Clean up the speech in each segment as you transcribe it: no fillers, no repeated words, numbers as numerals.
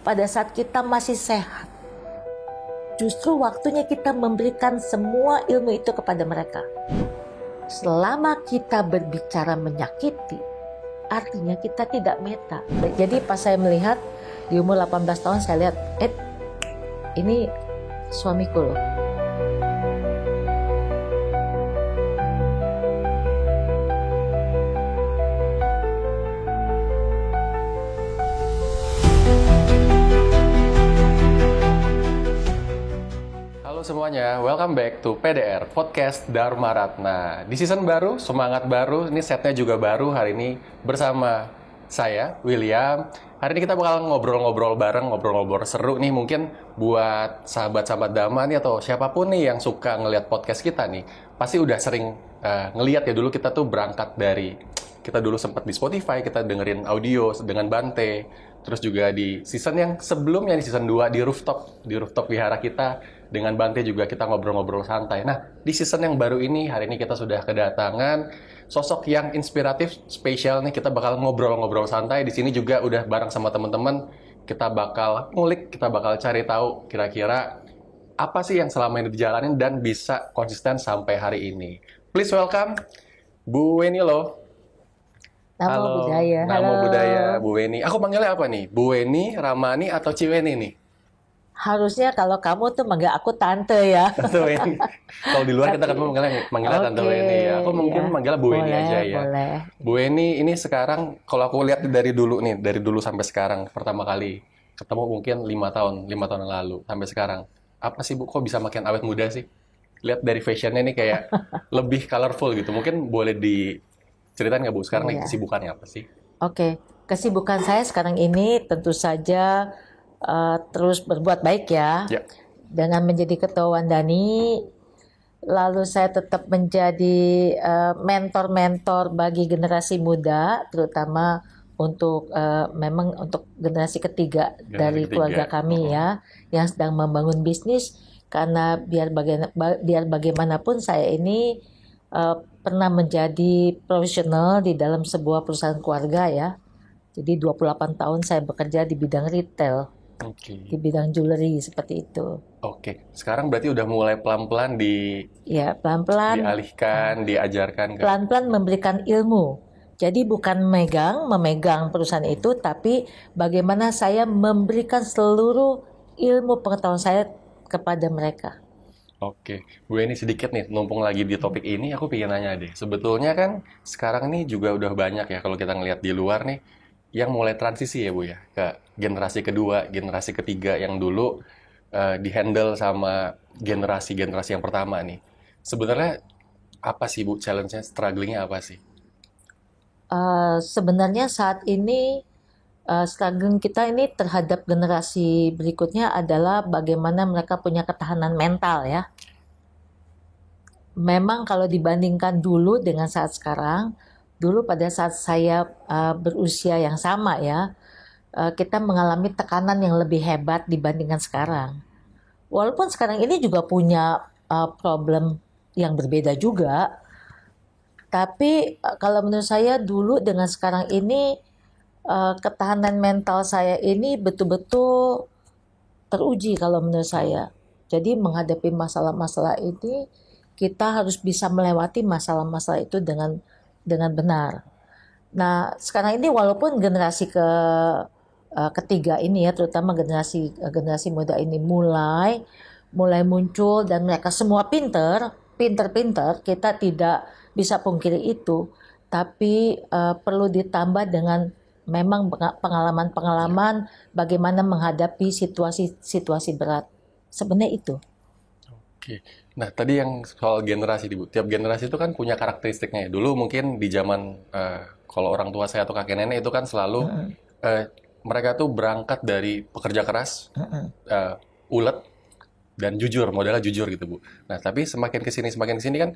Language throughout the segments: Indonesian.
pada saat kita masih sehat. Justru waktunya kita memberikan semua ilmu itu kepada mereka. Selama kita berbicara menyakiti, artinya kita tidak meta. Jadi pas saya melihat di umur 18 tahun, saya lihat, ini suamiku loh. Halo semuanya, welcome back to PDR, Podcast Dharma Ratna. Di season baru, semangat baru, ini setnya juga baru hari ini bersama saya, William. Hari ini kita bakal ngobrol-ngobrol bareng, ngobrol-ngobrol seru nih mungkin buat sahabat-sahabat Dharma nih atau siapapun nih yang suka ngelihat podcast kita nih. Pasti udah sering ngelihat ya, dulu kita tuh berangkat dari, kita dulu sempat di Spotify, kita dengerin audio dengan Bante. Terus juga di season yang sebelumnya, di season 2 di rooftop wihara kita, dengan Bante juga kita ngobrol-ngobrol santai. Nah, di season yang baru ini, hari ini kita sudah kedatangan sosok yang inspiratif, spesial nih. Kita bakal ngobrol-ngobrol santai. Di sini juga udah bareng sama teman-teman. Kita bakal ngulik, kita bakal cari tahu kira-kira apa sih yang selama ini dijalanin dan bisa konsisten sampai hari ini. Please welcome Bu Weni loh. Namo Buddhaya. Namo Buddhaya, Bu Weni. Aku manggilnya apa nih? Bu Weni, Ramani, atau Ciweni nih? Harusnya kalau kamu tuh manggil aku tante ya. Tante Weni. Kalau di luar kita kan manggilnya Tante Weni ya. Aku mungkin manggilnya Bu Weni aja ya. Boleh. Bu Weni ini sekarang, kalau aku lihat dari dulu nih, dari dulu sampai sekarang, pertama kali ketemu mungkin 5 tahun yang lalu, sampai sekarang. Apa sih Bu, kok bisa makin awet muda sih? Lihat dari fashionnya nih kayak lebih colorful gitu. Mungkin boleh diceritain nggak Bu, sekarang nih kesibukannya apa sih? Oke, kesibukan saya sekarang ini tentu saja terus berbuat baik ya. Dengan menjadi ketua Wandani, lalu saya tetap menjadi mentor-mentor bagi generasi muda, terutama untuk memang untuk generasi ketiga dari keluarga kami ya, yang sedang membangun bisnis. Karena biar bagaimanapun saya ini pernah menjadi profesional di dalam sebuah perusahaan keluarga ya. Jadi 28 tahun saya bekerja di bidang retail. Di bidang jewelry seperti itu. Sekarang berarti udah mulai pelan-pelan pelan-pelan dialihkan, diajarkan. Pelan-pelan memberikan ilmu. Jadi bukan memegang perusahaan itu, tapi bagaimana saya memberikan seluruh ilmu pengetahuan saya kepada mereka. Bu ini sedikit nih, numpung lagi di topik ini, aku pengen nanya deh. Sebetulnya kan sekarang ini juga udah banyak ya, kalau kita ngelihat di luar nih, yang mulai transisi ya Bu ya, ke generasi kedua, generasi ketiga yang dulu dihandle sama generasi yang pertama nih. Sebenarnya apa sih Bu challenge-nya, struggle-nya apa sih? Sebenarnya saat ini struggle kita ini terhadap generasi berikutnya adalah bagaimana mereka punya ketahanan mental ya. Memang kalau dibandingkan dulu dengan saat sekarang, dulu pada saat saya berusia yang sama ya, kita mengalami tekanan yang lebih hebat dibandingkan sekarang. Walaupun sekarang ini juga punya problem yang berbeda juga, tapi kalau menurut saya dulu dengan sekarang ini ketahanan mental saya ini betul-betul teruji kalau menurut saya. Jadi menghadapi masalah-masalah ini kita harus bisa melewati masalah-masalah itu dengan benar. Nah, sekarang ini walaupun generasi ketiga ini ya, terutama generasi muda ini mulai muncul dan mereka semua pinter, kita tidak bisa pungkiri itu, tapi perlu ditambah dengan memang pengalaman bagaimana menghadapi situasi berat. Sebenarnya itu. Nah, tadi yang soal generasi, Bu. Tiap generasi itu kan punya karakteristiknya. Dulu mungkin di zaman kalau orang tua saya atau kakek nenek itu kan selalu mereka tuh berangkat dari pekerja keras, ulet dan jujur, modalnya jujur gitu, Bu. Nah, tapi semakin kesini kan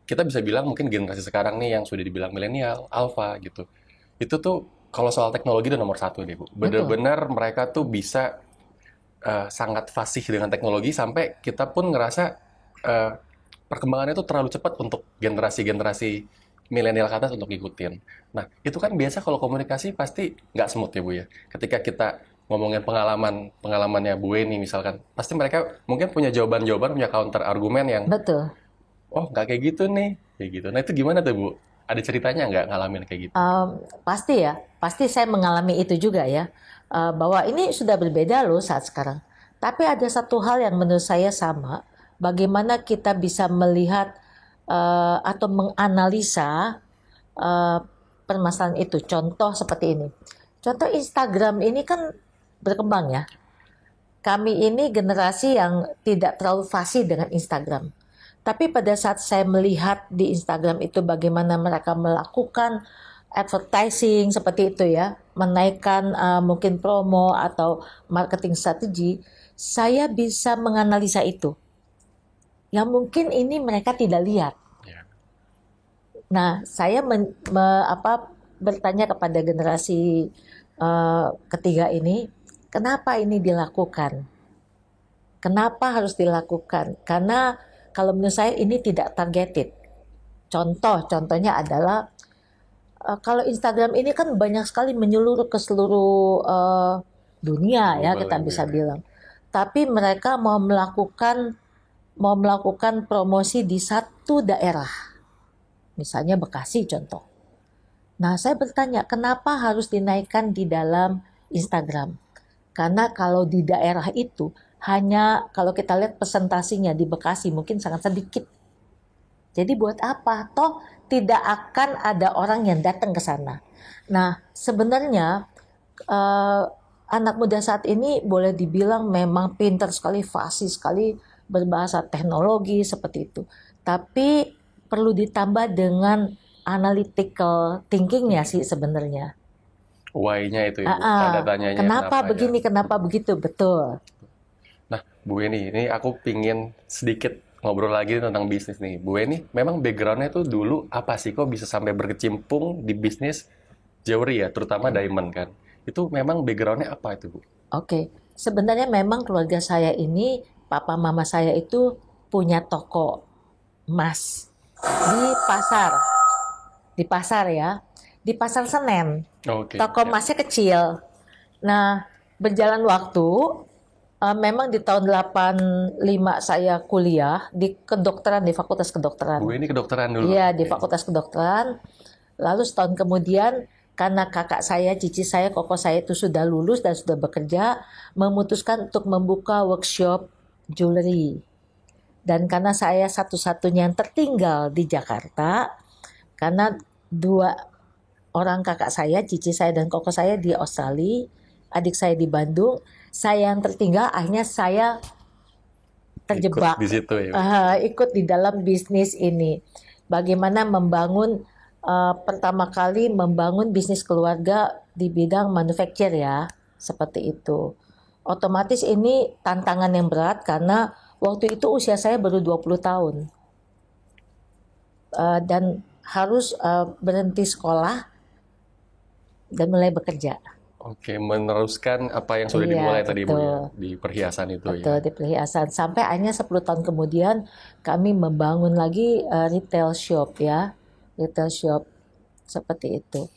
kita bisa bilang mungkin generasi sekarang nih yang sudah dibilang milenial, alpha gitu. Itu tuh kalau soal teknologi itu nomor 1 nih, Bu. Benar-benar mereka tuh bisa sangat fasih dengan teknologi sampai kita pun ngerasa perkembangannya itu terlalu cepat untuk generasi milenial ke atas untuk ngikutin. Nah, itu kan biasa kalau komunikasi pasti nggak smooth ya Bu ya. Ketika kita ngomongin pengalamannya Bu Weni misalkan, pasti mereka mungkin punya jawaban-jawaban, punya counter argumen yang, Betul. oh nggak kayak gitu nih, kayak gitu. Nah itu gimana tuh Bu? Ada ceritanya nggak ngalamin kayak gitu? Pasti ya, pasti saya mengalami itu juga ya. Bahwa ini sudah berbeda loh saat sekarang. Tapi ada satu hal yang menurut saya sama, bagaimana kita bisa melihat atau menganalisa eh, permasalahan itu. Contoh seperti ini. Contoh Instagram ini kan berkembang ya. Kami ini generasi yang tidak terlalu fasih dengan Instagram. Tapi pada saat saya melihat di Instagram itu bagaimana mereka melakukan advertising seperti itu ya, menaikkan mungkin promo atau marketing strategi, saya bisa menganalisa itu. Yang mungkin ini mereka tidak lihat. Ya. Nah, saya bertanya kepada generasi ketiga ini, kenapa ini dilakukan? Kenapa harus dilakukan? Karena kalau menurut saya ini tidak targeted. Contohnya adalah kalau Instagram ini kan banyak sekali menyeluruh ke seluruh dunia ya Global kita ya, Bu, bisa ya. bilang. Tapi mereka mau melakukan promosi di satu daerah. Misalnya Bekasi contoh. Nah, saya bertanya, kenapa harus dinaikkan di dalam Instagram? Karena kalau di daerah itu, hanya kalau kita lihat presentasinya di Bekasi mungkin sangat sedikit. Jadi buat apa? Toh tidak akan ada orang yang datang ke sana. Nah, sebenarnya eh, anak muda saat ini boleh dibilang memang pintar sekali, fasih sekali berbahasa teknologi seperti itu. Tapi perlu ditambah dengan analytical thinkingnya sih sebenarnya. Why-nya itu ya Bu, tanda Ah, tanyanya kenapa kenapanya. begini, kenapa begitu, betul. Nah, Bu Weni, ini aku pingin sedikit ngobrol lagi tentang bisnis nih. Bu Weni, memang background-nya tuh dulu apa sih kok bisa sampai berkecimpung di bisnis jewelry ya, terutama diamond kan? Itu memang background-nya apa itu, Bu? Oke, sebenarnya memang keluarga saya ini, papa mama saya itu punya toko emas di pasar, ya, di pasar Senen. Oke, Toko ya. emasnya kecil. Nah, berjalan waktu, memang di tahun 85 saya kuliah di kedokteran, di Fakultas Bu Kedokteran. Weni kedokteran dulu. Iya, di Oke. Fakultas Kedokteran. Lalu setahun kemudian, karena kakak saya, cici saya, koko saya itu sudah lulus dan sudah bekerja, memutuskan untuk membuka workshop jewelry. Dan karena saya satu-satunya yang tertinggal di Jakarta, karena dua orang kakak saya, cici saya dan koko saya di Australia, adik saya di Bandung, saya yang tertinggal, akhirnya saya Ikut terjebak, di situ ya. ikut di dalam bisnis ini. Bagaimana membangun, pertama kali membangun bisnis keluarga di bidang manufacture ya, seperti itu. Otomatis ini tantangan yang berat karena waktu itu usia saya baru 20 tahun. Dan harus berhenti sekolah dan mulai bekerja. Oke, meneruskan apa yang sudah Iya, dimulai tadi Bu ya, betul. di perhiasan itu Betul, ya. di perhiasan. Sampai akhirnya 10 tahun kemudian kami membangun lagi retail shop ya. Retail shop seperti itu.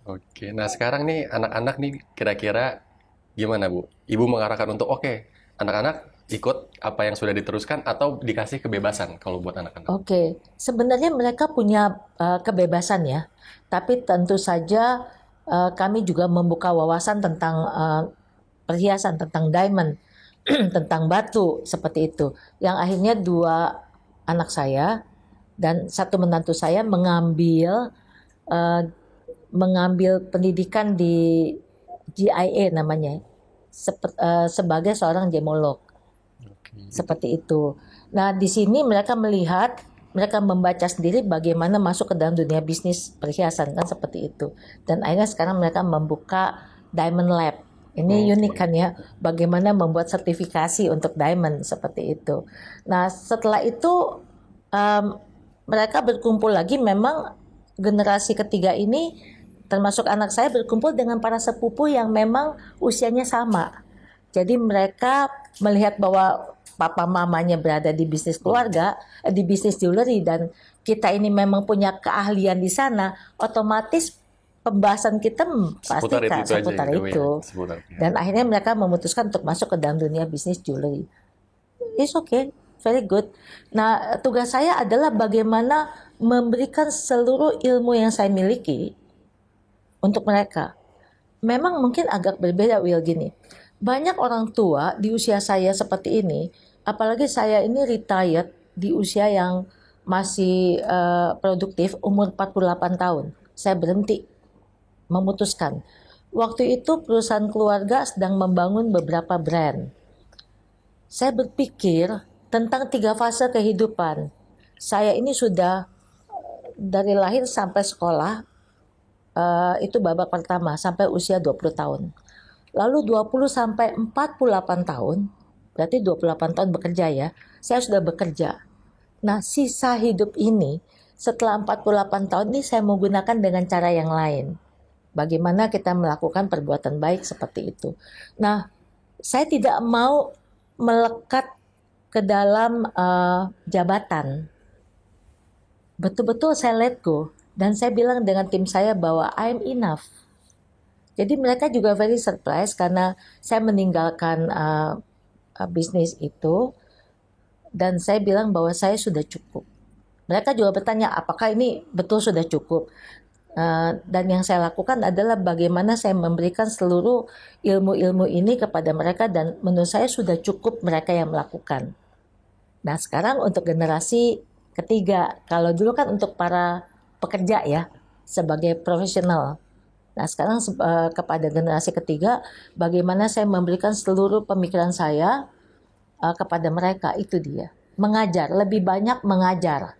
Oke, nah sekarang nih anak-anak nih kira-kira gimana Bu? Ibu mengarahkan untuk oke, anak-anak ikut apa yang sudah diteruskan atau dikasih kebebasan kalau buat anak-anak? Oke, sebenarnya mereka punya kebebasan ya. Tapi tentu saja kami juga membuka wawasan tentang perhiasan, tentang diamond, tentang batu seperti itu. Yang akhirnya dua anak saya dan satu menantu saya eh, mengambil pendidikan di GIA namanya, sebagai seorang gemolog. Oke. Seperti itu. Nah, di sini mereka membaca sendiri bagaimana masuk ke dalam dunia bisnis perhiasan kan seperti itu. Dan akhirnya sekarang mereka membuka Diamond Lab. Ini unik kan ya, bagaimana membuat sertifikasi untuk diamond seperti itu. Nah, setelah itu em, mereka berkumpul lagi. Memang generasi ketiga ini termasuk anak saya berkumpul dengan para sepupu yang memang usianya sama. Jadi mereka melihat bahwa papa mamanya berada di bisnis keluarga, di bisnis jewelry, dan kita ini memang punya keahlian di sana, otomatis pembahasan kita pasti Seputar itu aja seputar gitu ya. itu. Seputar. Dan akhirnya mereka memutuskan untuk masuk ke dalam dunia bisnis jewelry. It's okay, very good. Nah, tugas saya adalah bagaimana memberikan seluruh ilmu yang saya miliki untuk mereka. Memang mungkin agak berbeda, Will, gini. Banyak orang tua di usia saya seperti ini, apalagi saya ini retired di usia yang masih produktif, umur 48 tahun. Saya berhenti, memutuskan. Waktu itu perusahaan keluarga sedang membangun beberapa brand. Saya berpikir tentang 3 fase kehidupan. Saya ini sudah dari lahir sampai sekolah, itu babak pertama sampai usia 20 tahun. Lalu 20 sampai 48 tahun, berarti 28 tahun bekerja ya, saya sudah bekerja. Nah, sisa hidup ini setelah 48 tahun ini saya menggunakan dengan cara yang lain. Bagaimana kita melakukan perbuatan baik seperti itu. Nah, saya tidak mau melekat ke dalam jabatan. Betul-betul saya let go. Dan saya bilang dengan tim saya bahwa I'm enough. Jadi mereka juga very surprised karena saya meninggalkan bisnis itu. Dan saya bilang bahwa saya sudah cukup. Mereka juga bertanya apakah ini betul sudah cukup. Dan yang saya lakukan adalah bagaimana saya memberikan seluruh ilmu-ilmu ini kepada mereka. Dan menurut saya sudah cukup mereka yang melakukan. Nah sekarang untuk generasi ketiga. Kalau dulu kan untuk para pekerja ya, sebagai profesional. Nah sekarang kepada generasi ketiga, bagaimana saya memberikan seluruh pemikiran saya kepada mereka, itu dia. Mengajar, lebih banyak mengajar.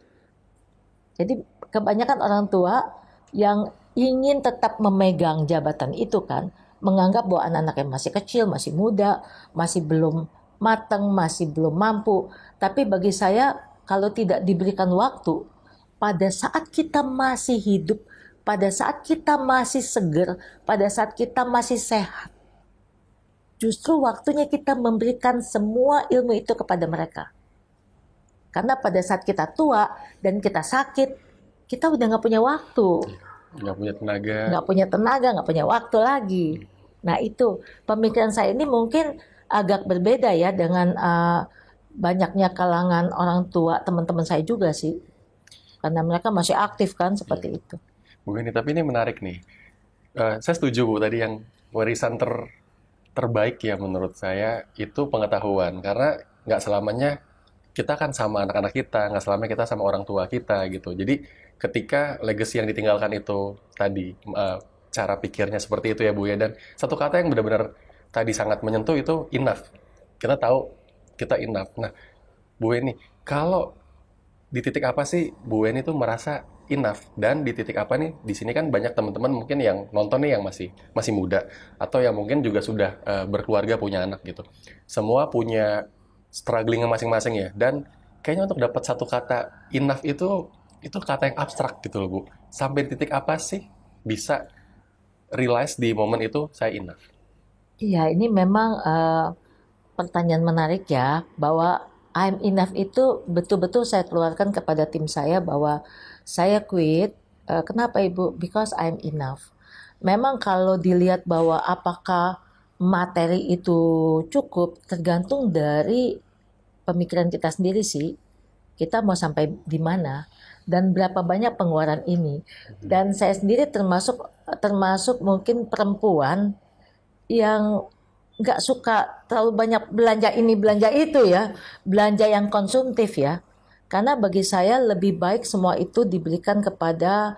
Jadi kebanyakan orang tua yang ingin tetap memegang jabatan itu kan, menganggap bahwa anak-anak yang masih kecil, masih muda, masih belum matang, masih belum mampu. Tapi bagi saya, kalau tidak diberikan waktu, pada saat kita masih hidup, pada saat kita masih seger, pada saat kita masih sehat, justru waktunya kita memberikan semua ilmu itu kepada mereka. Karena pada saat kita tua dan kita sakit, kita udah nggak punya waktu. Nggak punya tenaga. Nggak punya waktu lagi. Nah itu, pemikiran saya ini mungkin agak berbeda ya dengan banyaknya kalangan orang tua, teman-teman saya juga sih. Karena mereka masih aktif kan seperti itu. Bu Eni, tapi ini menarik nih. Saya setuju Bu tadi yang warisan terbaik ya menurut saya itu pengetahuan. Karena nggak selamanya kita kan sama anak-anak kita, nggak selamanya kita sama orang tua kita gitu. Jadi ketika legacy yang ditinggalkan itu tadi, cara pikirnya seperti itu ya Bu ya. Dan satu kata yang benar-benar tadi sangat menyentuh itu enough. Kita tahu kita enough. Nah, Bu Eni, kalau di titik apa sih Bu Weni tuh merasa enough, dan di titik apa nih, di sini kan banyak teman-teman mungkin yang nonton nih yang masih muda atau yang mungkin juga sudah berkeluarga, punya anak gitu. Semua punya strugglingnya masing-masing ya, dan kayaknya untuk dapat satu kata enough itu kata yang abstrak gitu loh Bu. Sampai di titik apa sih bisa realize di momen itu saya enough? Iya, ini memang pertanyaan menarik ya, bahwa I'm enough itu betul-betul saya keluarkan kepada tim saya bahwa saya quit. Kenapa Ibu? Because I'm enough. Memang kalau dilihat bahwa apakah materi itu cukup, tergantung dari pemikiran kita sendiri sih. Kita mau sampai di mana dan berapa banyak pengeluaran ini. Dan saya sendiri termasuk mungkin perempuan yang nggak suka terlalu banyak belanja ini belanja itu ya, belanja yang konsumtif ya, karena bagi saya lebih baik semua itu diberikan kepada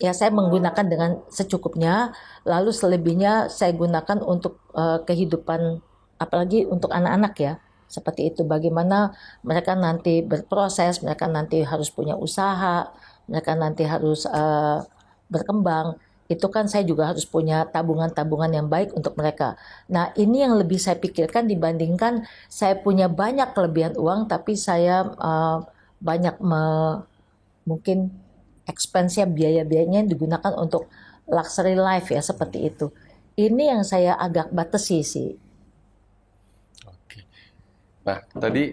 ya saya menggunakan dengan secukupnya, lalu selebihnya saya gunakan untuk kehidupan, apalagi untuk anak-anak ya, seperti itu. Bagaimana mereka nanti berproses, mereka nanti harus punya usaha, mereka nanti harus berkembang. Itu kan saya juga harus punya tabungan-tabungan yang baik untuk mereka. Nah ini yang lebih saya pikirkan dibandingkan saya punya banyak kelebihan uang tapi saya banyak mungkin expense-nya, biaya-biayanya yang digunakan untuk luxury life ya, seperti itu. Ini yang saya agak batasi sih. Oke. Nah tadi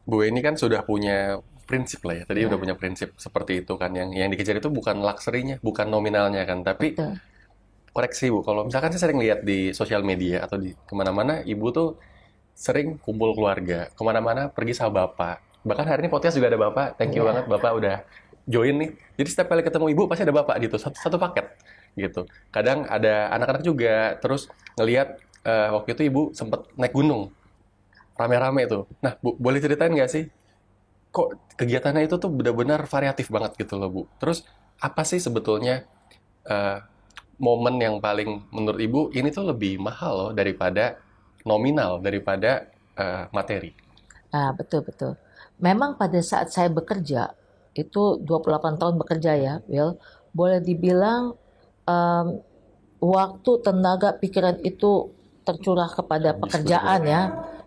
Bu Eni kan sudah punya prinsip lah ya. Tadi udah Ya, punya prinsip seperti itu kan. Yang dikejar itu bukan luxury-nya, bukan nominalnya kan. Tapi betul. koreksi Bu, kalau misalkan saya sering lihat di sosial media atau di kemana-mana, Ibu tuh sering kumpul keluarga, kemana-mana pergi sama Bapak. Bahkan hari ini podcast juga ada Bapak, thank you banget Ya, Bapak udah join nih. Jadi setiap kali ketemu Ibu pasti ada Bapak gitu, satu paket gitu. Kadang ada anak-anak juga, terus ngelihat waktu itu Ibu sempet naik gunung, rame-rame tuh. Nah Bu, boleh ceritain nggak sih, kok kegiatannya itu tuh benar-benar variatif banget gitu loh Bu. Terus apa sih sebetulnya eh, momen yang paling menurut Ibu ini tuh lebih mahal loh daripada nominal, daripada materi. betul-betul. Memang pada saat saya bekerja, itu 28 tahun bekerja ya, Will, boleh dibilang em, waktu, tenaga, pikiran itu tercurah kepada Habis pekerjaan betul-betul. ya.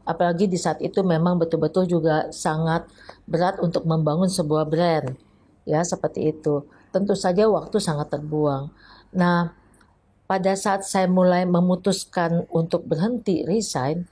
Apalagi di saat itu memang betul-betul juga sangat berat untuk membangun sebuah brand. Ya, seperti itu. Tentu saja waktu sangat terbuang. Nah, pada saat saya mulai memutuskan untuk berhenti resign,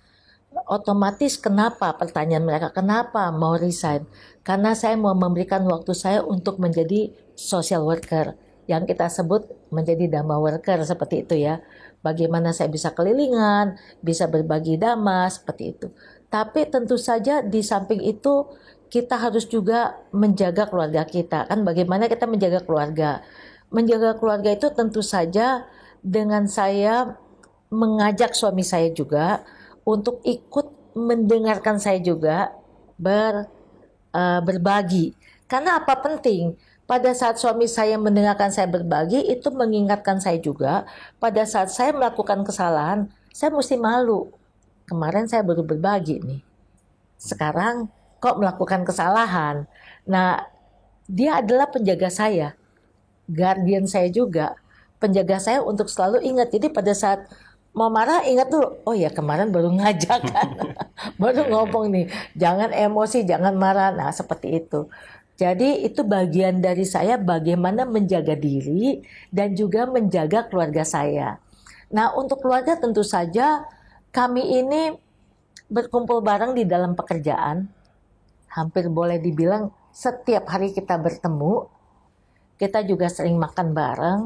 otomatis kenapa pertanyaan mereka, kenapa mau resign? Karena saya mau memberikan waktu saya untuk menjadi social worker yang kita sebut menjadi dhamma worker seperti itu ya. Bagaimana saya bisa kelilingan, bisa berbagi dhamma seperti itu. Tapi tentu saja di samping itu kita harus juga menjaga keluarga kita. Kan bagaimana kita menjaga keluarga? Menjaga keluarga itu tentu saja dengan saya mengajak suami saya juga untuk ikut mendengarkan saya juga berbagi. Karena apa penting? Pada saat suami saya mendengarkan saya berbagi, itu mengingatkan saya juga pada saat saya melakukan kesalahan, saya mesti malu. Kemarin saya baru berbagi nih. Sekarang kok melakukan kesalahan. Nah, dia adalah penjaga saya, guardian saya juga, penjaga saya untuk selalu ingat. Jadi pada saat mau marah ingat dulu, oh ya kemarin baru ngajak kan, baru Iya, iya. ngomong nih, jangan emosi, jangan marah. Nah seperti itu. Jadi itu bagian dari saya bagaimana menjaga diri dan juga menjaga keluarga saya. Nah untuk keluarga tentu saja kami ini berkumpul bareng di dalam pekerjaan. Hampir boleh dibilang setiap hari kita bertemu, kita juga sering makan bareng,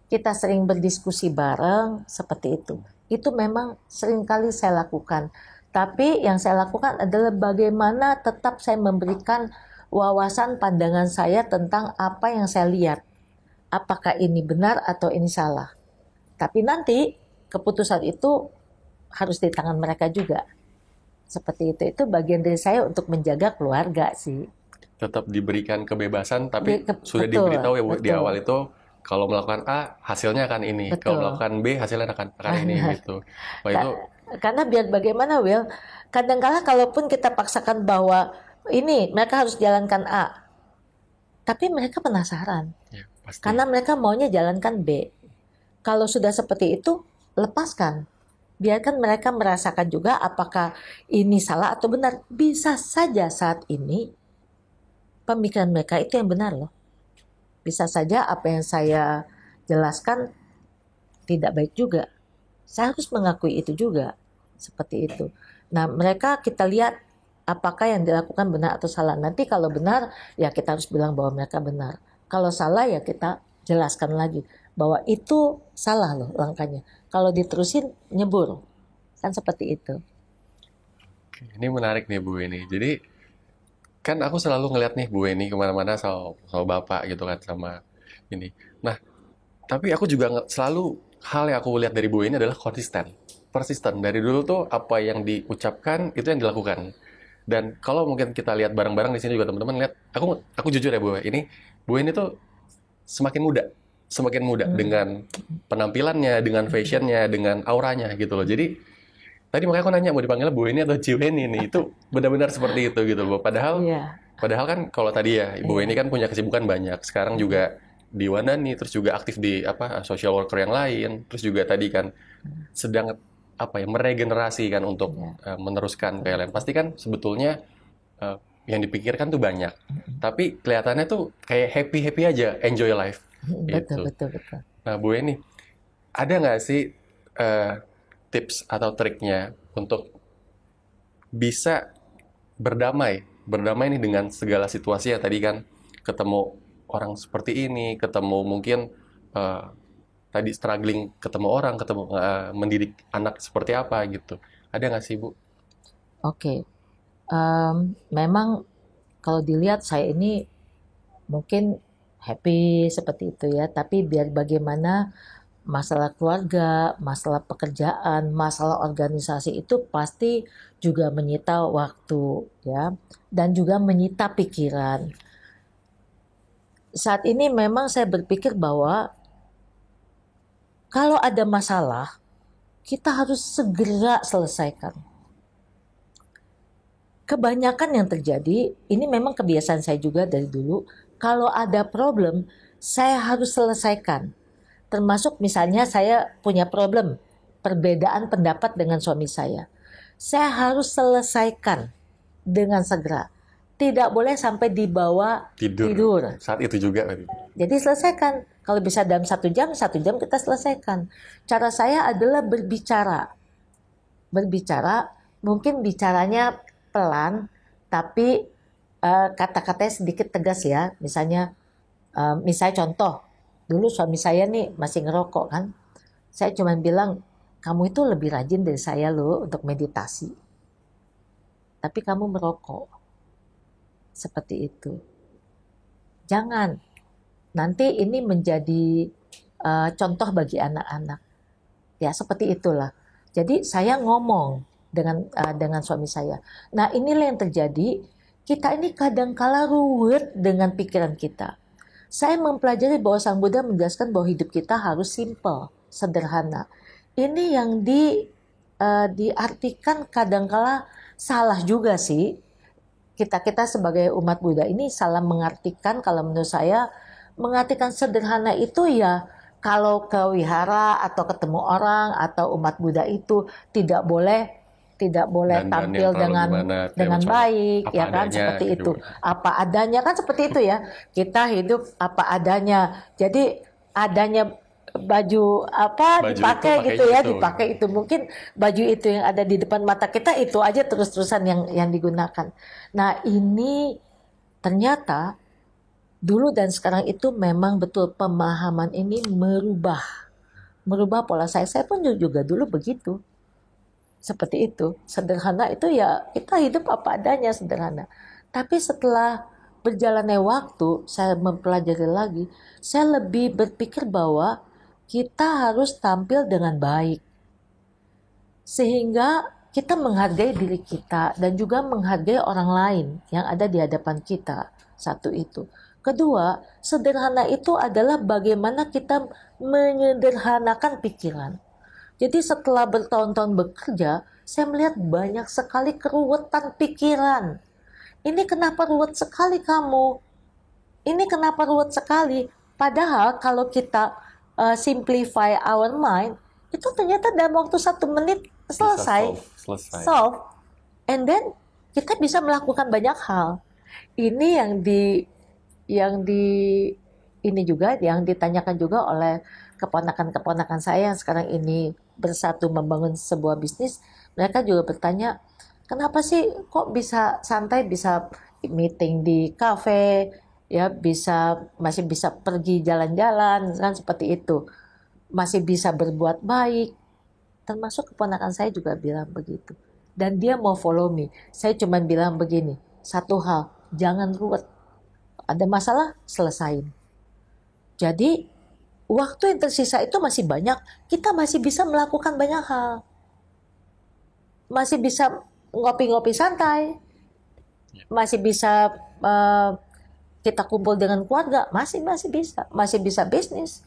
kita sering berdiskusi bareng, seperti itu. Itu memang seringkali saya lakukan. Tapi yang saya lakukan adalah bagaimana tetap saya memberikan wawasan pandangan saya tentang apa yang saya lihat. Apakah ini benar atau ini salah. Tapi nanti keputusan itu harus di tangan mereka juga. Seperti itu. Itu bagian dari saya untuk menjaga keluarga sih. Tetap diberikan kebebasan, tapi sudah Betul, diberitahu ya Bu di betul, awal itu kalau melakukan A hasilnya akan ini, kalau betul. melakukan B hasilnya akan ini gitu. Wah itu Karena biar bagaimana Will, kadang-kala kalaupun kita paksakan bahwa ini mereka harus jalankan A, tapi mereka penasaran ya, pasti. karena mereka maunya jalankan B. Kalau sudah seperti itu, lepaskan. Biarkan mereka merasakan juga apakah ini salah atau benar. Bisa saja saat ini pemikiran mereka itu yang benar loh. Bisa saja apa yang saya jelaskan tidak baik juga. Saya harus mengakui itu juga. Seperti itu. Nah, mereka kita lihat apakah yang dilakukan benar atau salah. Nanti kalau benar, ya kita harus bilang bahwa mereka benar. Kalau salah, ya kita jelaskan lagi bahwa itu salah loh langkahnya. Kalau diterusin, nyebur. Kan seperti itu. Ini menarik nih Bu ini. Jadi kan aku selalu ngeliat nih Bu ini kemana-mana sama Bapak gitu kan sama ini. Nah, tapi aku juga selalu hal yang aku lihat dari Bu ini adalah konsisten, persisten. Dari dulu tuh apa yang diucapkan itu yang dilakukan. Dan kalau mungkin kita lihat bareng-bareng di sini juga teman-teman lihat, aku jujur ya Bu ini tuh semakin muda, semakin muda Mm, dengan penampilannya, dengan fashionnya, dengan auranya gitu loh. Jadi tadi makanya aku nanya mau dipanggilnya Bu ini atau Ciweni nih, itu benar-benar seperti itu gitu loh. Padahal iya, Padahal kan kalau tadi ya Ibu ini iya. kan punya kesibukan banyak. Sekarang juga di Wandani, terus juga aktif di apa social worker yang lain, terus juga tadi kan sedang apa ya meregenerasi kan untuk Iya. meneruskan PLN. Pasti kan sebetulnya eh, yang dipikirkan tuh banyak. Tapi kelihatannya tuh kayak happy-happy aja, enjoy life Betul, gitu. betul, betul. Nah, Bu ini ada nggak sih eh, tips atau triknya untuk bisa berdamai berdamai nih dengan segala situasi ya tadi kan, ketemu orang seperti ini, ketemu mungkin eh, tadi struggling ketemu orang, ketemu mendidik anak seperti apa gitu. Ada nggak sih Bu? Oke, memang kalau dilihat saya ini mungkin happy seperti itu ya, tapi biar bagaimana masalah keluarga, masalah pekerjaan, masalah organisasi itu pasti juga menyita waktu ya, dan juga menyita pikiran. Saat ini memang saya berpikir bahwa kalau ada masalah, kita harus segera selesaikan. Kebanyakan yang terjadi, ini memang kebiasaan saya juga dari dulu, kalau ada problem, saya harus selesaikan. Termasuk misalnya saya punya problem, perbedaan pendapat dengan suami saya. Saya harus selesaikan dengan segera. Tidak boleh sampai dibawa tidur. Saat itu juga. Jadi selesaikan. Kalau bisa dalam 1 jam kita selesaikan. Cara saya adalah berbicara. Berbicara, mungkin bicaranya pelan, tapi kata-katanya sedikit tegas ya. Misalnya contoh, dulu suami saya nih masih ngerokok kan. Saya cuma bilang, kamu itu lebih rajin dari saya loh untuk meditasi. Tapi kamu merokok. Seperti itu. Jangan. Nanti ini menjadi contoh bagi anak-anak. Ya, seperti itulah. Jadi saya ngomong dengan suami saya. Nah, inilah yang terjadi. Kita ini kadang-kala ruwet dengan pikiran kita. Saya mempelajari bahwa Sang Buddha menjelaskan bahwa hidup kita harus simple, sederhana. Ini yang diartikan kadang-kala salah juga sih. Kita sebagai umat Buddha ini salah mengartikan, kalau menurut saya mengartikan sederhana itu ya kalau ke wihara atau ketemu orang atau umat Buddha itu tidak boleh tampil dengan baik ya kan, seperti itu. Apa adanya kan, seperti itu ya. Kita hidup apa adanya. Jadi adanya baju dipakai gitu ya, dipakai itu. Mungkin baju itu yang ada di depan mata kita itu aja terus-terusan yang digunakan. Nah, ini ternyata dulu dan sekarang itu memang betul pemahaman ini merubah pola saya. Saya pun juga dulu begitu. Seperti itu. Sederhana itu ya kita hidup apa adanya, sederhana. Tapi setelah berjalannya waktu, saya mempelajari lagi, saya lebih berpikir bahwa kita harus tampil dengan baik. Sehingga kita menghargai diri kita dan juga menghargai orang lain yang ada di hadapan kita. Satu itu. Kedua, sederhana itu adalah bagaimana kita menyederhanakan pikiran. Jadi setelah bertahun-tahun bekerja, saya melihat banyak sekali keruwetan pikiran. Ini kenapa ruwet sekali kamu? Ini kenapa ruwet sekali? Padahal kalau kita simplify our mind, itu ternyata dalam waktu 1 menit selesai. Solve. And then kita bisa melakukan banyak hal. Ini ini juga yang ditanyakan juga oleh keponakan-keponakan saya yang sekarang ini bersatu membangun sebuah bisnis. Mereka juga bertanya, kenapa sih kok bisa santai, bisa meeting di kafe, ya masih bisa pergi jalan-jalan kan, seperti itu, masih bisa berbuat baik. Termasuk keponakan saya juga bilang begitu, dan dia mau follow me. Saya cuma bilang begini, satu hal, jangan ruwet, ada masalah selesain. Jadi waktu yang tersisa itu masih banyak, kita masih bisa melakukan banyak hal, masih bisa ngopi-ngopi santai, masih bisa kita kumpul dengan keluarga, masih bisa bisnis.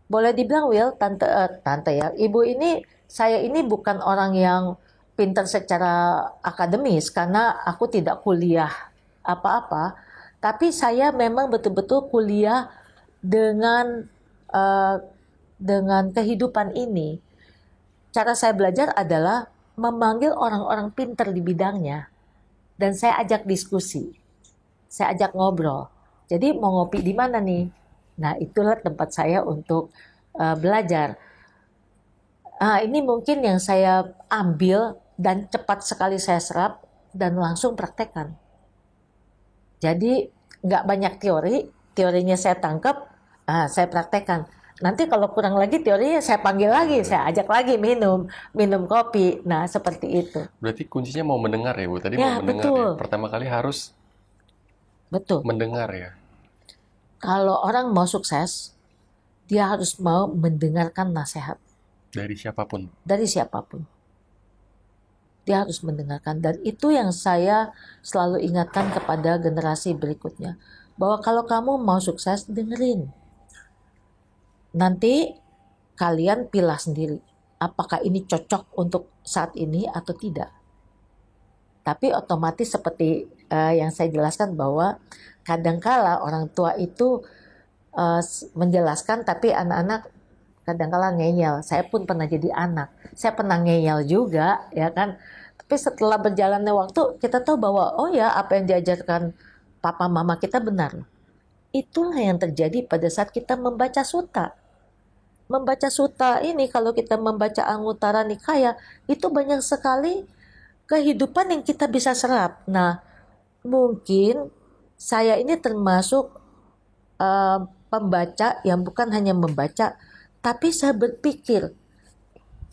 Boleh dibilang, Will, tante ya, ibu ini, saya ini bukan orang yang pintar secara akademis karena aku tidak kuliah apa-apa, tapi saya memang betul-betul kuliah dengan kehidupan ini. Cara saya belajar adalah memanggil orang-orang pintar di bidangnya dan saya ajak diskusi. Saya ajak ngobrol. Jadi mau ngopi di mana nih? Nah, itulah tempat saya untuk belajar. Ini mungkin yang saya ambil dan cepat sekali saya serap dan langsung praktekkan. Jadi nggak banyak teori, teorinya saya tangkap, saya praktekkan. Nanti kalau kurang lagi teorinya saya panggil lagi, saya ajak lagi minum kopi. Nah, seperti itu. Berarti kuncinya mau mendengar ya Bu. Tadi mau Ya, mendengar ya. betul. Pertama kali harus Betul. mendengar ya. Kalau orang mau sukses, dia harus mau mendengarkan nasihat Dari siapapun. dari siapapun. Dia harus mendengarkan, dan itu yang saya selalu ingatkan kepada generasi berikutnya, bahwa kalau kamu mau sukses, dengerin. Nanti kalian pilah sendiri apakah ini cocok untuk saat ini atau tidak. Tapi otomatis seperti yang saya jelaskan, bahwa kadangkala orang tua itu menjelaskan tapi anak-anak kadangkala ngeyel. Saya pun pernah jadi anak, saya pernah ngeyel juga, ya kan. Tapi setelah berjalannya waktu, kita tahu bahwa oh ya, apa yang diajarkan papa mama kita benar. Itulah yang terjadi pada saat kita membaca sutta. Membaca sutta ini, kalau kita membaca Anguttara Nikaya, itu banyak sekali kehidupan yang kita bisa serap. Nah, mungkin saya ini termasuk pembaca yang bukan hanya membaca, tapi saya berpikir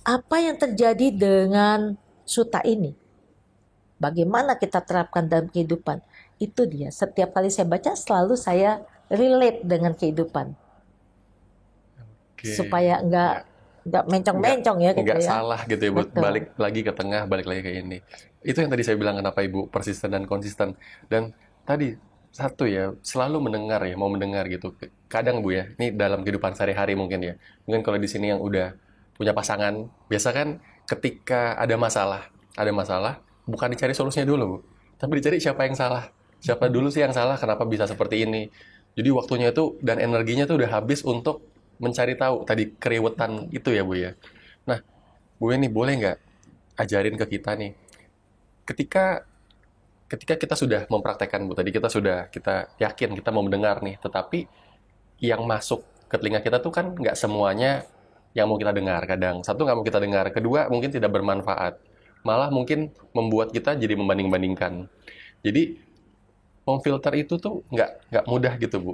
apa yang terjadi dengan sutta ini. Bagaimana kita terapkan dalam kehidupan. Itu dia. Setiap kali saya baca, selalu saya relate dengan kehidupan. Oke. Supaya nggak mencong-mencong ya gitu Nggak ya. salah gitu ya Bu. Betul. Balik lagi ke tengah, balik lagi ke ini. Itu yang tadi saya bilang, kenapa Ibu persisten dan konsisten. Dan tadi satu ya, selalu mendengar ya, mau mendengar gitu. Kadang Bu ya, ini dalam kehidupan sehari-hari mungkin ya. Mungkin kalau di sini yang udah punya pasangan, biasa kan ketika ada masalah, bukan dicari solusinya dulu Bu, tapi dicari siapa yang salah. Siapa dulu sih yang salah, kenapa bisa seperti ini. Jadi waktunya itu dan energinya tuh udah habis untuk mencari tahu tadi keriwetan itu ya Bu ya. Nah, Bu ini boleh nggak ajarin ke kita nih, ketika ketika kita sudah mempraktekkan Bu, tadi kita yakin kita mau mendengar nih, tetapi yang masuk ke telinga kita tuh kan nggak semuanya yang mau kita dengar. Kadang satu nggak mau kita dengar, kedua mungkin tidak bermanfaat, malah mungkin membuat kita jadi membanding-bandingkan. Jadi memfilter itu tuh nggak mudah gitu Bu.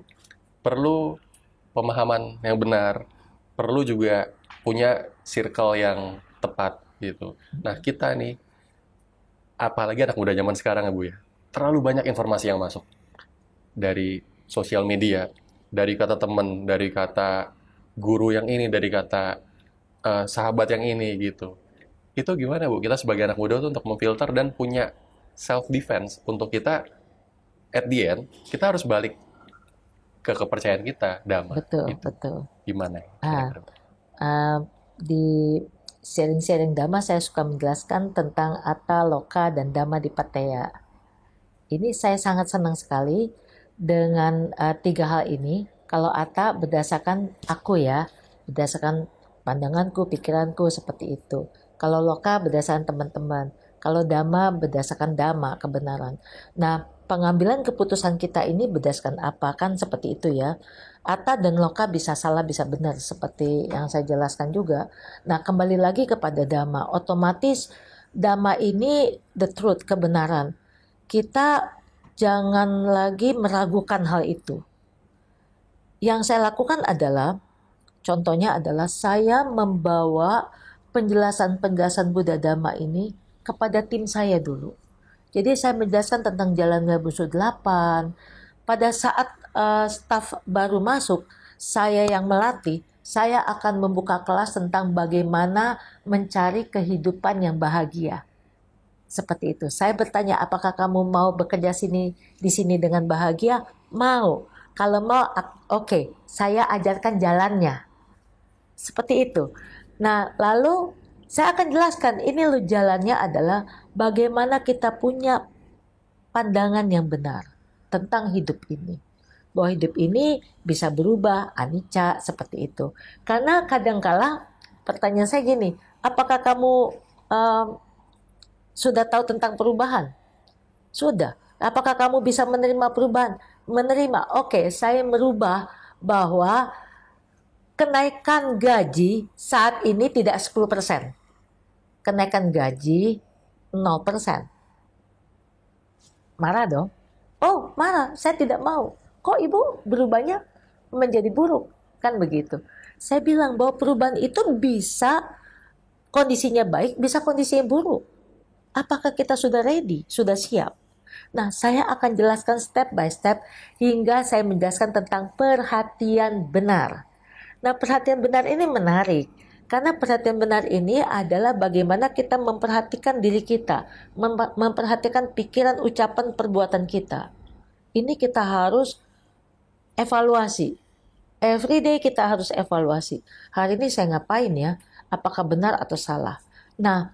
Perlu pemahaman yang benar, perlu juga punya circle yang tepat gitu. Nah kita nih, apalagi anak muda zaman sekarang ya Bu ya, terlalu banyak informasi yang masuk dari sosial media, dari kata teman, dari kata guru yang ini, dari kata sahabat yang ini gitu. Itu gimana Bu? Kita sebagai anak muda tuh untuk memfilter dan punya self defense untuk kita at the end kita harus balik ke kepercayaan kita, Dhamma. Betul, Itu betul. gimana ya Ah, kira-kira? uh, di sharing-sharing Dhamma saya suka menjelaskan tentang Atta, Loka, dan Dhamma Dipateya. Ini saya sangat senang sekali dengan tiga hal ini. Kalau Atta berdasarkan aku ya, berdasarkan pandanganku, pikiranku seperti itu. Kalau Loka berdasarkan teman-teman. Kalau Dhamma berdasarkan Dhamma, kebenaran. Nah, pengambilan keputusan kita ini berdasarkan apa? Kan seperti itu ya. Atta dan Loka bisa salah, bisa benar, seperti yang saya jelaskan juga. Nah, kembali lagi kepada Dhamma. Otomatis Dhamma ini the truth, kebenaran. Kita jangan lagi meragukan hal itu. Yang saya lakukan adalah, contohnya adalah saya membawa penjelasan-penjelasan Buddha Dhamma ini kepada tim saya dulu. Jadi saya menjelaskan tentang Jalan Gabusu 8. Pada saat staf baru masuk, saya yang melatih, saya akan membuka kelas tentang bagaimana mencari kehidupan yang bahagia. Seperti itu. Saya bertanya, apakah kamu mau bekerja di sini dengan bahagia? Mau. Kalau mau, oke, saya ajarkan jalannya. Seperti itu. Nah, lalu saya akan jelaskan, ini loh jalannya adalah bagaimana kita punya pandangan yang benar tentang hidup ini. Bahwa hidup ini bisa berubah, anicca, seperti itu. Karena kadangkala pertanyaan saya gini, apakah kamu sudah tahu tentang perubahan? Sudah. Apakah kamu bisa menerima perubahan? Menerima. Oke, saya merubah bahwa kenaikan gaji saat ini tidak 10%. Kenaikan gaji 0%. Marah dong. Oh, marah, saya tidak mau. Kok ibu berubahnya menjadi buruk? Kan begitu. Saya bilang bahwa perubahan itu bisa kondisinya baik, bisa kondisinya buruk. Apakah kita sudah ready, sudah siap? Nah, saya akan jelaskan step by step hingga saya menjelaskan tentang perhatian benar. Nah, perhatian benar ini menarik. Karena perhatian benar ini adalah bagaimana kita memperhatikan diri kita, memperhatikan pikiran, ucapan, perbuatan kita. Ini kita harus evaluasi. Every day kita harus evaluasi. Hari ini saya ngapain ya? Apakah benar atau salah? Nah,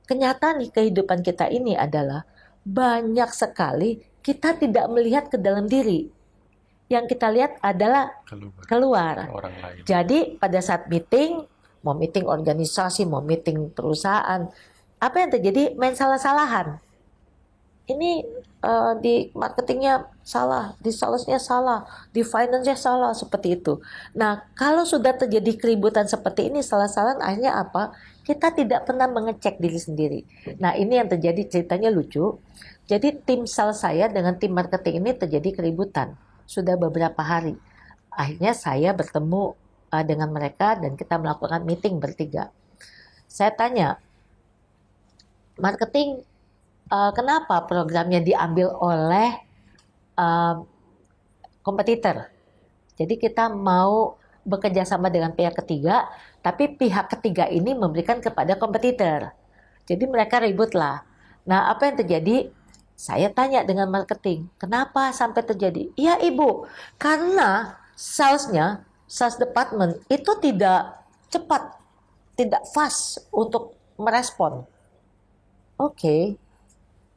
kenyataan di kehidupan kita ini adalah banyak sekali kita tidak melihat ke dalam diri. Yang kita lihat adalah keluar. Orang lain. Jadi pada saat meeting, mau meeting organisasi, mau meeting perusahaan, apa yang terjadi? Main salah-salahan. Ini di marketingnya salah, di salesnya salah, di finance-nya salah, seperti itu. Nah, kalau sudah terjadi keributan seperti ini, salah-salahan, akhirnya apa? Kita tidak pernah mengecek diri sendiri. Nah, ini yang terjadi, ceritanya lucu. Jadi tim sales saya dengan tim marketing ini terjadi keributan. Sudah beberapa hari. Akhirnya saya bertemu dengan mereka dan kita melakukan meeting bertiga. Saya tanya, marketing, kenapa programnya diambil oleh kompetitor? Jadi kita mau bekerja sama dengan pihak ketiga, tapi pihak ketiga ini memberikan kepada kompetitor. Jadi mereka ribut lah. Nah, apa yang terjadi? Saya tanya dengan marketing, kenapa sampai terjadi? Iya ibu, karena salesnya, sales department itu tidak cepat, tidak fast untuk merespon. Oke.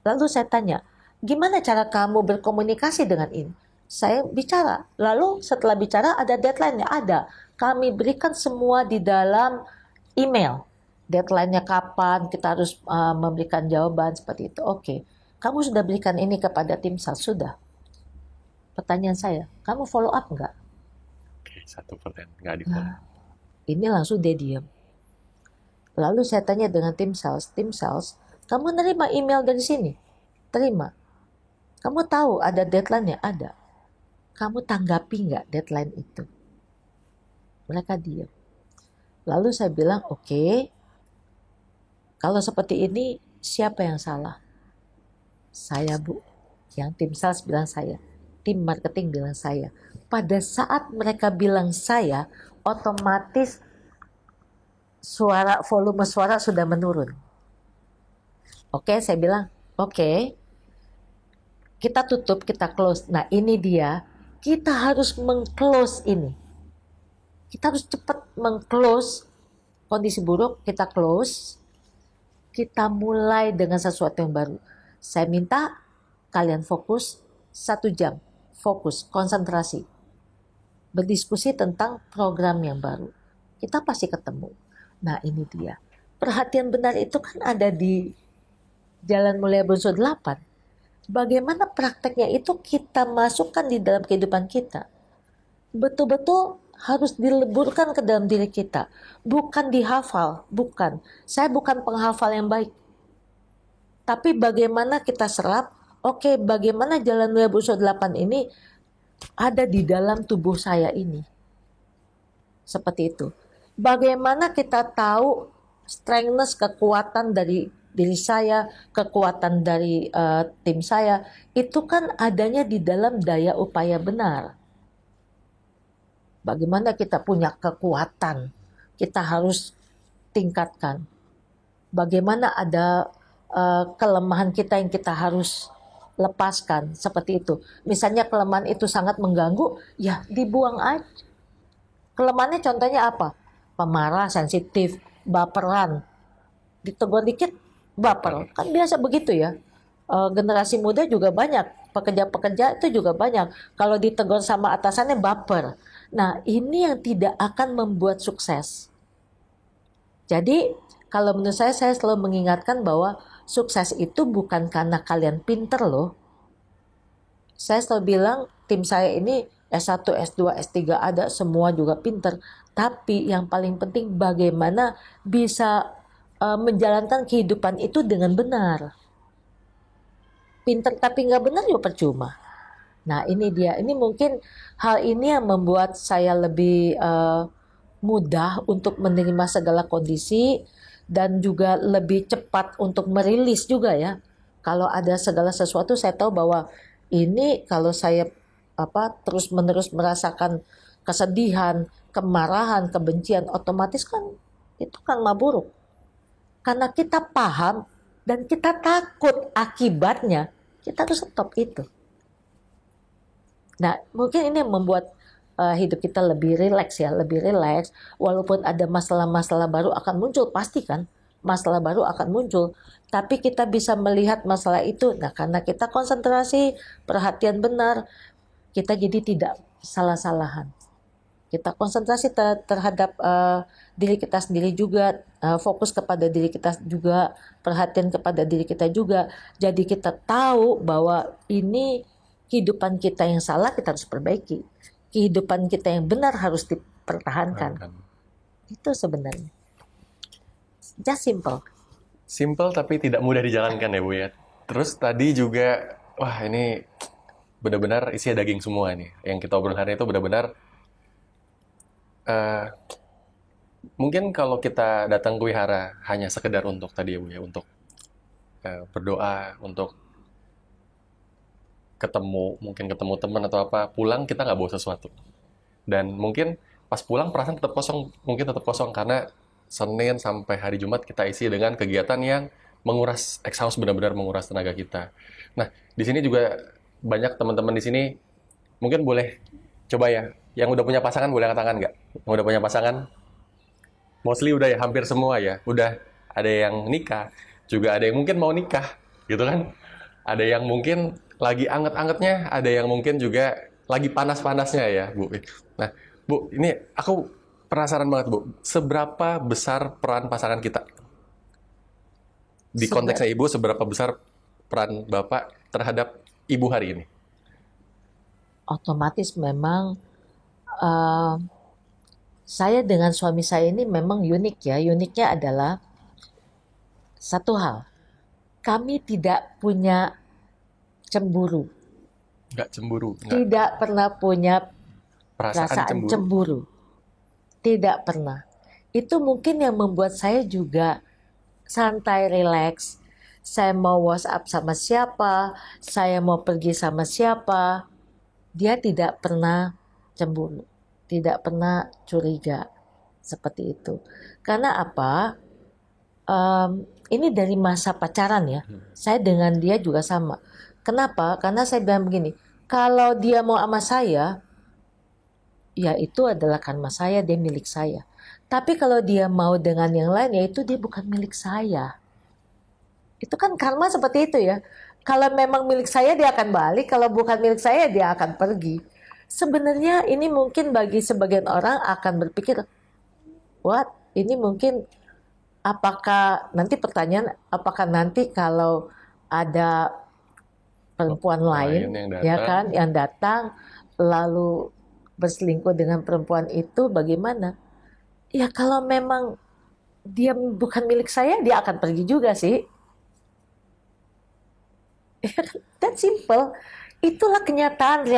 Lalu saya tanya, gimana cara kamu berkomunikasi dengan ini? Saya bicara. Lalu setelah bicara ada deadline-nya? Ada. Kami berikan semua di dalam email. Deadline-nya kapan, kita harus memberikan jawaban seperti itu. Oke. Kamu sudah berikan ini kepada tim sales? Sudah. Pertanyaan saya, kamu follow up nggak? Oke, 1% nggak di follow. Nah, ini langsung dia diam. Lalu saya tanya dengan tim sales, kamu nerima email dari sini? Terima. Kamu tahu ada deadline-nya? Ada. Kamu tanggapi nggak deadline itu? Mereka diam. Lalu saya bilang, oke, kalau seperti ini siapa yang salah? Saya bu. Yang tim sales bilang saya. Tim marketing bilang saya. Pada saat mereka bilang saya, otomatis volume suara sudah menurun. Oke, saya bilang, oke, kita tutup, kita close. Nah, ini dia, kita harus meng-close ini. Kita harus cepat meng-close kondisi buruk, kita close, kita mulai dengan sesuatu yang baru. Saya minta kalian fokus 1 jam, fokus, konsentrasi, berdiskusi tentang program yang baru. Kita pasti ketemu. Nah, ini dia. Perhatian benar itu kan ada di Jalan Mulia Bonso 8. Bagaimana prakteknya itu kita masukkan di dalam kehidupan kita. Betul-betul harus dileburkan ke dalam diri kita. Bukan dihafal, bukan. Saya bukan penghafal yang baik. Tapi bagaimana kita serap, oke, bagaimana Jalan Mulia Bonso 8 ini ada di dalam tubuh saya ini. Seperti itu. Bagaimana kita tahu strengthness, kekuatan dari diri saya, kekuatan dari tim saya, itu kan adanya di dalam daya upaya benar. Bagaimana kita punya kekuatan, kita harus tingkatkan. Bagaimana ada kelemahan kita yang kita harus lepaskan, seperti itu. Misalnya kelemahan itu sangat mengganggu, ya dibuang aja. Kelemahannya contohnya apa? Pemarah, sensitif, baperan. Ditegur dikit, baper. Kan biasa begitu ya. Generasi muda juga banyak. Pekerja-pekerja itu juga banyak. Kalau ditegur sama atasannya baper. Nah, ini yang tidak akan membuat sukses. Jadi, kalau menurut saya selalu mengingatkan bahwa sukses itu bukan karena kalian pinter loh. Saya selalu bilang, tim saya ini S1, S2, S3 ada, semua juga pinter. Tapi yang paling penting bagaimana bisa menjalankan kehidupan itu dengan benar. pinter tapi nggak benar juga percuma. Nah ini dia, ini mungkin hal ini yang membuat saya lebih mudah untuk menerima segala kondisi dan juga lebih cepat untuk merilis juga ya. Kalau ada segala sesuatu saya tahu bahwa ini kalau saya terus-menerus merasakan kesedihan, kemarahan, kebencian, otomatis kan itu karma buruk. Karena kita paham dan kita takut akibatnya, kita harus stop itu. Nah, mungkin ini yang membuat hidup kita lebih rileks ya, lebih rileks. Walaupun ada masalah-masalah baru akan muncul, pasti kan masalah baru akan muncul. Tapi kita bisa melihat masalah itu. Nah, karena kita konsentrasi, perhatian benar, kita jadi tidak salah-salahan. Kita konsentrasi terhadap diri kita sendiri juga, fokus kepada diri kita juga, perhatian kepada diri kita juga. Jadi kita tahu bahwa ini kehidupan kita yang salah kita harus perbaiki. Kehidupan kita yang benar harus dipertahankan. Itu sebenarnya. Just simple. Simple tapi tidak mudah dijalankan ya Bu ya. Terus tadi juga, wah ini benar-benar isinya daging semua nih. Yang kita obrolin hari itu benar-benar mungkin kalau kita datang ke wihara hanya sekedar untuk tadi ya Bu ya, untuk berdoa, untuk mungkin ketemu teman atau apa, pulang kita nggak bawa sesuatu. Dan mungkin pas pulang perasaan tetap kosong, mungkin tetap kosong karena Senin sampai hari Jumat kita isi dengan kegiatan yang menguras, exhaust, benar-benar menguras tenaga kita. Nah, di sini juga banyak teman-teman di sini mungkin boleh coba ya, yang udah punya pasangan boleh angkat tangan nggak? Yang udah punya pasangan? Mostly udah ya, hampir semua ya. Udah ada yang nikah, juga ada yang mungkin mau nikah, gitu kan? Ada yang mungkin lagi anget-angetnya, ada yang mungkin juga lagi panas-panasnya ya, Bu. Nah, Bu, ini aku penasaran banget, Bu. Seberapa besar peran pasangan kita? Di konteksnya Ibu, seberapa besar peran Bapak terhadap Ibu hari ini? Otomatis memang saya dengan suami saya ini memang unik ya. Uniknya adalah satu hal, kami tidak punya cemburu. Nggak cemburu? Tidak pernah punya perasaan cemburu. Tidak pernah. Itu mungkin yang membuat saya juga santai, rileks. Saya mau WhatsApp sama siapa, saya mau pergi sama siapa, dia tidak pernah cemburu, tidak pernah curiga seperti itu. Karena apa? Ini dari masa pacaran ya. Saya dengan dia juga sama. Kenapa? Karena saya bilang begini, kalau dia mau sama saya, ya itu adalah karma saya, dia milik saya. Tapi kalau dia mau dengan yang lain, ya itu dia bukan milik saya. Itu kan karma seperti itu ya. Kalau memang milik saya, dia akan balik. Kalau bukan milik saya, dia akan pergi. Sebenarnya ini mungkin bagi sebagian orang akan berpikir, what? Ini mungkin apakah nanti pertanyaan, apakah nanti kalau ada perempuan lain ya kan yang datang lalu berselingkuh dengan perempuan itu bagaimana? Ya kalau memang dia bukan milik saya, dia akan pergi juga sih. That simple. Itulah kenyataan,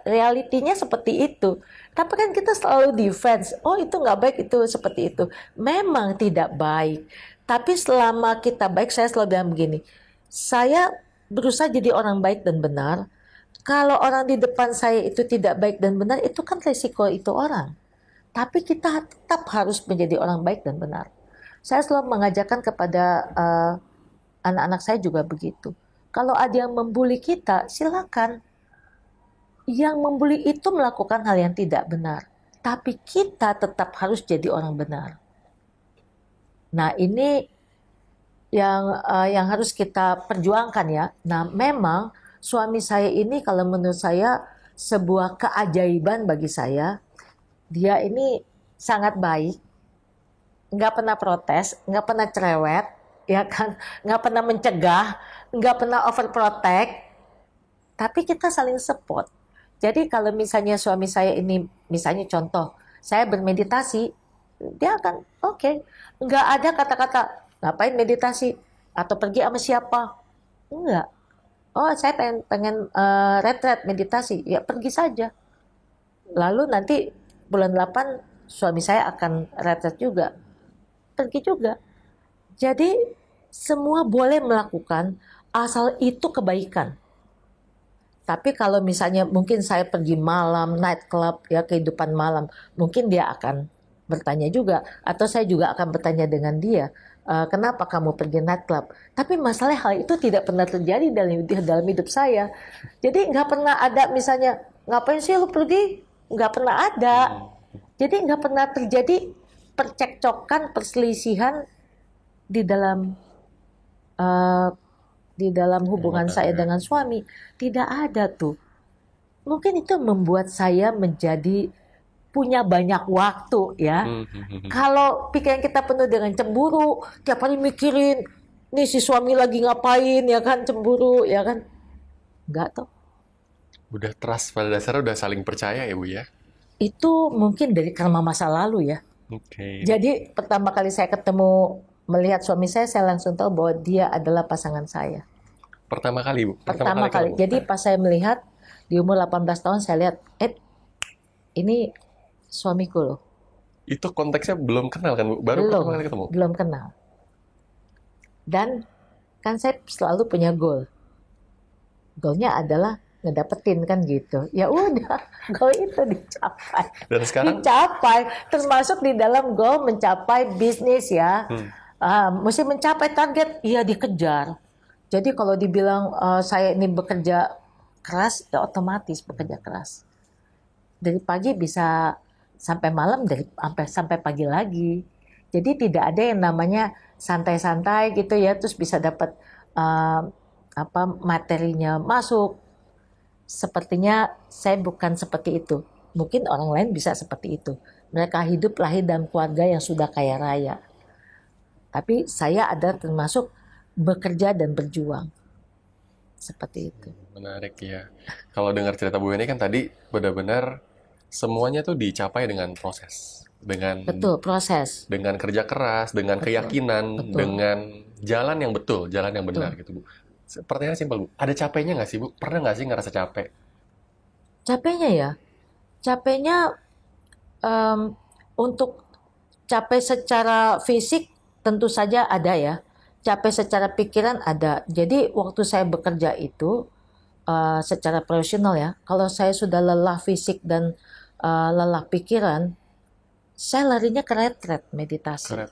realitinya seperti itu. Tapi kan kita selalu defense. Oh itu nggak baik, itu seperti itu. Memang tidak baik. Tapi selama kita baik, saya selalu bilang begini. Saya berusaha jadi orang baik dan benar. Kalau orang di depan saya itu tidak baik dan benar, itu kan resiko itu orang. Tapi kita tetap harus menjadi orang baik dan benar. Saya selalu mengajarkan kepada anak-anak saya juga begitu. Kalau ada yang membuli kita, silakan. Yang membuli itu melakukan hal yang tidak benar. Tapi kita tetap harus jadi orang benar. Nah ini yang harus kita perjuangkan ya. Nah memang suami saya ini kalau menurut saya sebuah keajaiban bagi saya. Dia ini sangat baik, nggak pernah protes, nggak pernah cerewet, ya kan, nggak pernah mencegah, nggak pernah overprotect. Tapi kita saling support. Jadi kalau misalnya suami saya ini, misalnya contoh, saya bermeditasi, dia akan oke. Nggak ada kata-kata ngapain meditasi atau pergi sama siapa, enggak. Oh, saya pengen retret meditasi. Ya pergi saja. Lalu nanti bulan 8 suami saya akan retret juga. Pergi juga. Jadi semua boleh melakukan asal itu kebaikan. Tapi kalau misalnya mungkin saya pergi malam, night club, ya kehidupan malam, mungkin dia akan bertanya juga, atau saya juga akan bertanya dengan dia, kenapa kamu pergi night club? Tapi masalah hal itu tidak pernah terjadi dalam hidup saya. Jadi nggak pernah ada misalnya, ngapain sih lu pergi? Nggak pernah ada. Jadi nggak pernah terjadi percekcokan, perselisihan di dalam eh, di dalam hubungan saya dengan suami. Tidak ada tuh. Mungkin itu membuat saya menjadi punya banyak waktu ya. Kalau pikiran kita penuh dengan cemburu, tiap hari mikirin, nih si suami lagi ngapain ya kan, cemburu ya kan. Enggak tuh. Udah trust pada dasarnya udah saling percaya ya Bu ya. Itu mungkin dari karma masa lalu ya. Oke. Jadi pertama kali saya ketemu melihat suami saya langsung tahu bahwa dia adalah pasangan saya. Pertama kali Bu. Pertama kali. ketemu. Jadi pas saya melihat di umur 18 tahun saya lihat, ini suamiku loh. Itu konteksnya belum kenal kan Bu? Baru Belum, pertama kali ketemu. belum kenal. Dan kan saya selalu punya goal. Goalnya adalah ngedapetin kan gitu. Ya udah, goal itu dicapai. Dan sekarang Dicapai, termasuk di dalam goal mencapai bisnis ya. Mesti mencapai target, ya dikejar. Jadi kalau dibilang saya ini bekerja keras, ya otomatis bekerja keras. Dari pagi bisa sampai malam, sampai pagi lagi. Jadi tidak ada yang namanya santai-santai gitu ya, terus bisa dapat materinya masuk. Sepertinya saya bukan seperti itu. Mungkin orang lain bisa seperti itu. Mereka hidup lahir dalam keluarga yang sudah kaya raya. Tapi saya ada termasuk bekerja dan berjuang. Seperti itu. menarik ya. Kalau dengar cerita Bu ini kan tadi benar-benar semuanya tuh dicapai dengan proses, dengan Betul, proses. dengan kerja keras, dengan keyakinan, Betul. dengan jalan yang betul, jalan yang benar Betul. gitu Bu. Pertanyaan simpel Bu, ada capeknya nggak sih Bu? Pernah nggak sih ngerasa capek? Capeknya ya, capeknya untuk capek secara fisik tentu saja ada ya. Capek secara pikiran ada. Jadi waktu saya bekerja itu secara profesional ya, kalau saya sudah lelah fisik dan lelah pikiran, saya larinya ke retret meditasi. Keren.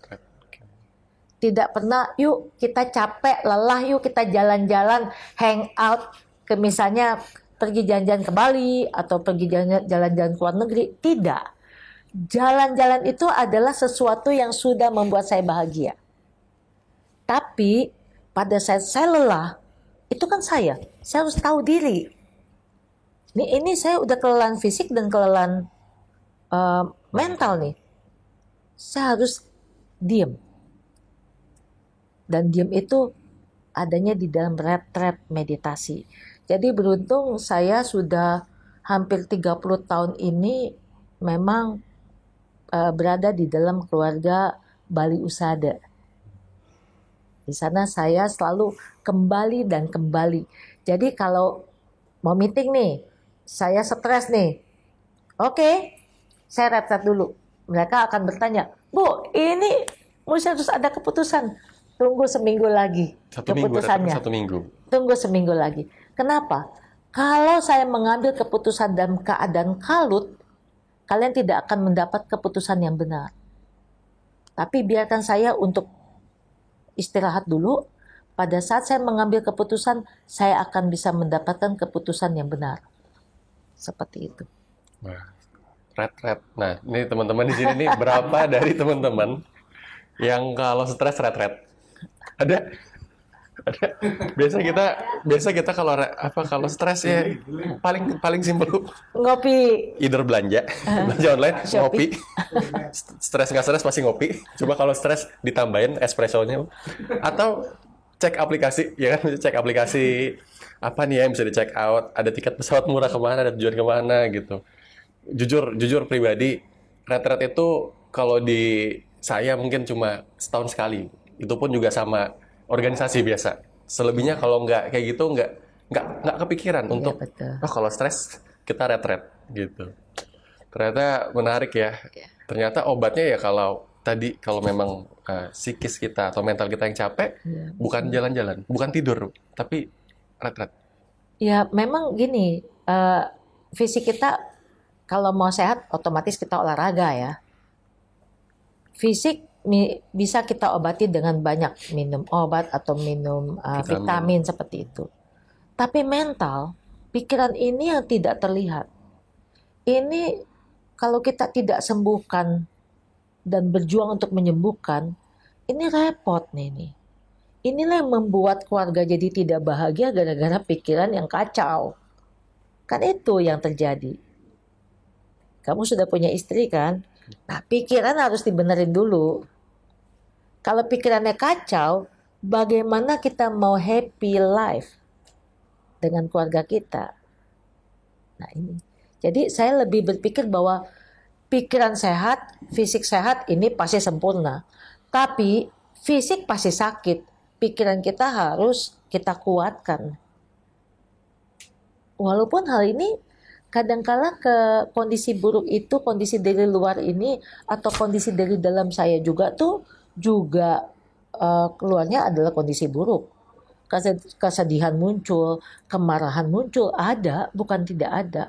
Tidak pernah, yuk kita capek, lelah, yuk kita jalan-jalan, hang out, ke misalnya pergi jalan-jalan ke Bali atau pergi jalan-jalan ke luar negeri. Tidak. Jalan-jalan itu adalah sesuatu yang sudah membuat saya bahagia. Tapi pada saat saya lelah, itu kan saya harus tahu diri. Ini saya udah kelelahan fisik dan kelelahan mental nih. Saya harus diem. Dan diem itu adanya di dalam retret meditasi. Jadi beruntung saya sudah hampir 30 tahun ini memang berada di dalam keluarga Bali Usada. Di sana saya selalu kembali dan kembali. Jadi kalau mau meeting nih, saya stres nih. Oke, saya retret dulu. Mereka akan bertanya, Bu, ini mesti harus ada keputusan. Tunggu seminggu lagi keputusannya. Satu minggu. Tunggu seminggu lagi. Kenapa? Kalau saya mengambil keputusan dalam keadaan kalut, kalian tidak akan mendapat keputusan yang benar. Tapi biarkan saya untuk istirahat dulu. Pada saat saya mengambil keputusan, saya akan bisa mendapatkan keputusan yang benar. Seperti itu. Wah, retret. Nah, ini teman-teman di sini nih berapa dari teman-teman yang kalau stres retret? Ada. Biasa kita kalau stres ya paling simpel Ngopi. either belanja online, ngopi. Stres nggak stres pasti ngopi. Coba kalau stres ditambahin espressonya atau cek aplikasi ya kan, cek aplikasi apa nih ya yang bisa di check out, ada tiket pesawat murah kemana, ada tujuan kemana gitu. Jujur pribadi retret itu kalau di saya mungkin cuma setahun sekali. Itu pun juga sama organisasi biasa. Selebihnya kalau nggak kayak gitu nggak kepikiran Iya, untuk betul. kalau stres kita retret gitu. Ternyata menarik ya. Iya. Ternyata obatnya ya kalau memang psikis kita atau mental kita yang capek, Iya, bukan betul. jalan-jalan, bukan tidur, tapi retret. Ya, memang gini, fisik kita kalau mau sehat otomatis kita olahraga ya. Fisik bisa kita obati dengan banyak minum obat atau minum Vitamin. vitamin seperti itu. Tapi mental, pikiran ini yang tidak terlihat. Ini kalau kita tidak sembuhkan dan berjuang untuk menyembuhkan, ini repot nih nih. Inilah yang membuat keluarga jadi tidak bahagia gara-gara pikiran yang kacau. Kan itu yang terjadi. Kamu sudah punya istri kan? Nah, pikiran harus dibenerin dulu. Kalau pikirannya kacau, bagaimana kita mau happy life dengan keluarga kita? Nah ini. Jadi saya lebih berpikir bahwa pikiran sehat, fisik sehat ini pasti sempurna. Tapi fisik pasti sakit. Pikiran kita harus kita kuatkan. Walaupun hal ini kadangkala ke kondisi buruk itu, kondisi dari luar ini atau kondisi dari dalam saya juga juga keluarnya adalah kondisi buruk. Kesedihan muncul, kemarahan muncul, ada, bukan tidak ada.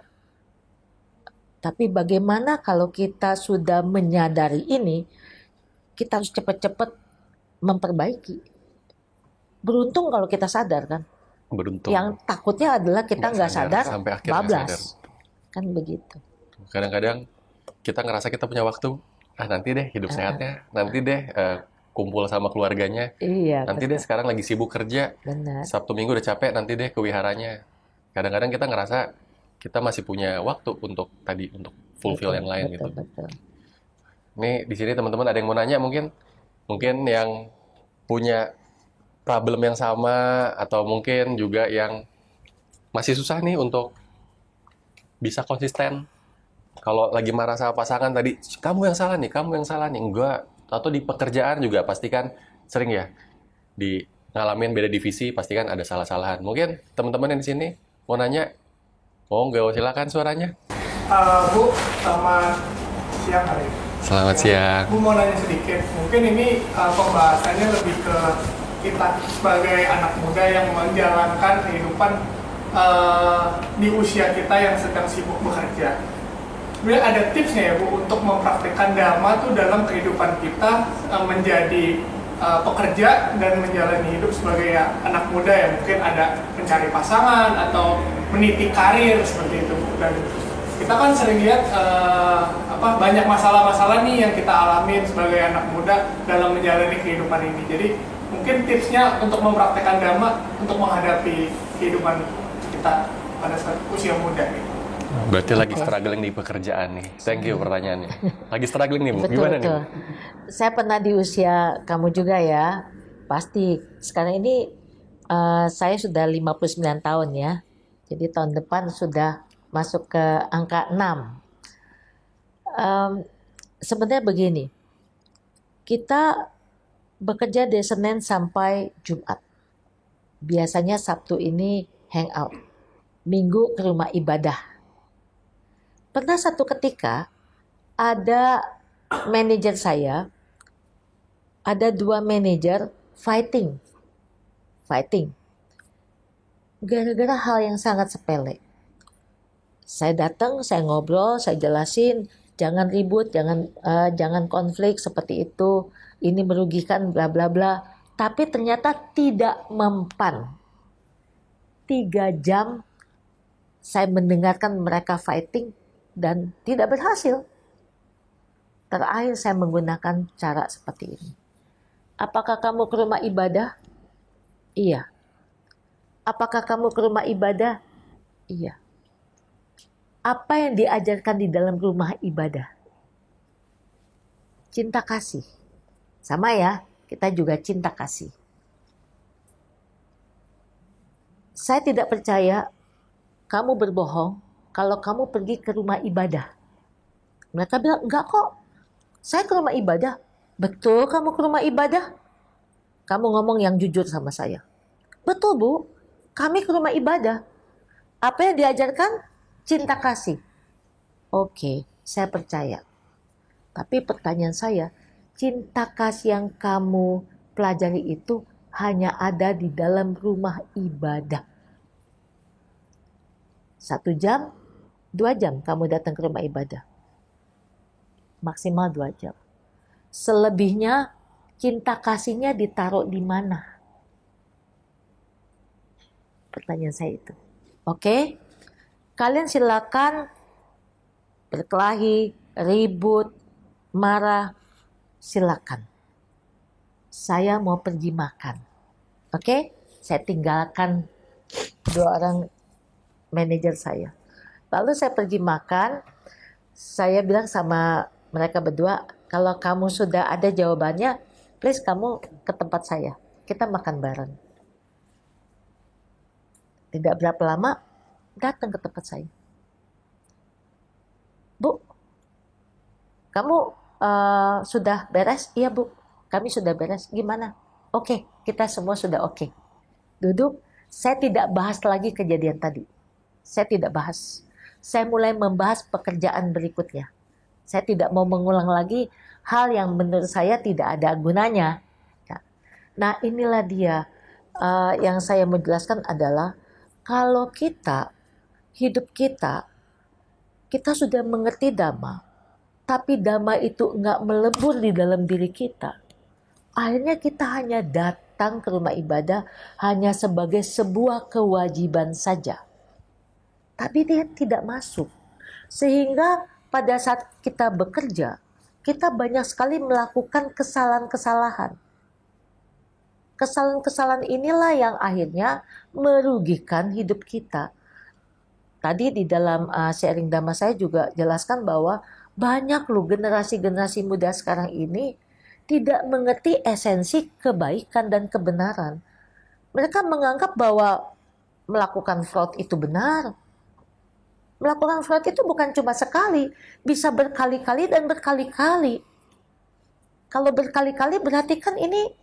Tapi bagaimana kalau kita sudah menyadari ini, kita harus cepat-cepat memperbaiki. Beruntung kalau kita sadar kan. Beruntung. Yang takutnya adalah kita nggak sadar, sampai akhirnya bablas. sadar. Kan begitu. Kadang-kadang kita ngerasa kita punya waktu, nanti deh hidup sehatnya, nanti deh kumpul sama keluarganya, Iya, nanti deh sekarang lagi sibuk kerja, benar. Sabtu Minggu udah capek, nanti deh ke wiharanya. Kadang-kadang kita ngerasa kita masih punya waktu untuk fulfill yang lain gitu. Betul. Nih di sini teman-teman ada yang mau nanya mungkin yang punya problem yang sama atau mungkin juga yang masih susah nih untuk bisa konsisten. Kalau lagi marah sama pasangan tadi, kamu yang salah nih, enggak. Atau di pekerjaan juga pasti kan sering ya di ngalamin beda divisi pasti kan ada salah-salahan. Mungkin teman-teman yang di sini mau nanya, nggak silakan suaranya. Bu, selamat siang hari. Selamat siang. Bu mau nanya sedikit, mungkin ini pembahasannya lebih ke kita sebagai anak muda yang menjalankan kehidupan di usia kita yang sedang sibuk bekerja. Sebenarnya ada tipsnya ya Bu untuk mempraktikkan dhamma tuh dalam kehidupan kita menjadi pekerja dan menjalani hidup sebagai anak muda yang mungkin ada mencari pasangan atau meniti karir seperti itu. Dan kita kan sering lihat banyak masalah-masalah nih yang kita alamin sebagai anak muda dalam menjalani kehidupan ini. Jadi mungkin tipsnya untuk mempraktikkan dhamma untuk menghadapi kehidupan kita pada saat usia muda nih. Berarti lagi struggling di pekerjaan nih. Thank you pertanyaannya. Lagi struggling nih, Bu. Betul, Gimana betul. nih? Saya pernah di usia kamu juga ya. Pasti. Sekarang ini saya sudah 59 tahun ya. Jadi tahun depan sudah masuk ke angka 6. Sebenarnya begini. Kita bekerja dari Senin sampai Jumat. Biasanya Sabtu ini hangout. Minggu ke rumah ibadah. Pernah satu ketika ada manajer saya, ada 2 manajer fighting. Gara-gara hal yang sangat sepele. Saya datang, saya ngobrol, saya jelasin, jangan ribut, jangan konflik seperti itu. Ini merugikan bla bla bla. Tapi ternyata tidak mempan. 3 jam saya mendengarkan mereka fighting dan tidak berhasil. Terakhir saya menggunakan cara seperti ini. Apakah kamu ke rumah ibadah? Iya. Apakah kamu ke rumah ibadah? Iya. Apa yang diajarkan di dalam rumah ibadah? Cinta kasih. Sama ya, kita juga cinta kasih. Saya tidak percaya kamu berbohong kalau kamu pergi ke rumah ibadah. Mereka bilang, enggak kok. Saya ke rumah ibadah. Betul kamu ke rumah ibadah? Kamu ngomong yang jujur sama saya. Betul Bu. Kami ke rumah ibadah. Apa yang diajarkan? Cinta kasih. Oke, saya percaya. Tapi pertanyaan saya, cinta kasih yang kamu pelajari itu hanya ada di dalam rumah ibadah. 1 jam, 2 jam kamu datang ke rumah ibadah. Maksimal 2 jam. Selebihnya cinta kasihnya ditaruh di mana? Pertanyaan saya itu. Oke? Kalian silakan berkelahi, ribut, marah, silakan. Saya mau pergi makan. Oke? Saya tinggalkan 2 orang manajer saya. Lalu saya pergi makan, saya bilang sama mereka berdua, kalau kamu sudah ada jawabannya, please kamu ke tempat saya. Kita makan bareng. Tidak berapa lama, datang ke tempat saya. Bu, kamu sudah beres? Iya Bu, kami sudah beres. Gimana? Oke, kita semua sudah oke. Duduk, saya tidak bahas lagi kejadian tadi. Saya tidak bahas. Saya mulai membahas pekerjaan berikutnya. Saya tidak mau mengulang lagi hal yang menurut saya tidak ada gunanya. Nah inilah dia yang saya mau jelaskan adalah kalau kita, hidup kita sudah mengerti Dhamma, tapi Dhamma itu enggak melebur di dalam diri kita. Akhirnya kita hanya datang ke rumah ibadah hanya sebagai sebuah kewajiban saja. Tapi dia tidak masuk. Sehingga pada saat kita bekerja, kita banyak sekali melakukan kesalahan-kesalahan. Kesalahan-kesalahan inilah yang akhirnya merugikan hidup kita. Tadi di dalam sharing Dhamma saya juga jelaskan bahwa banyak loh generasi-generasi muda sekarang ini tidak mengerti esensi kebaikan dan kebenaran. Mereka menganggap bahwa melakukan fraud itu benar. Melakukan fraud itu bukan cuma sekali, bisa berkali-kali dan berkali-kali. Kalau berkali-kali berarti kan ini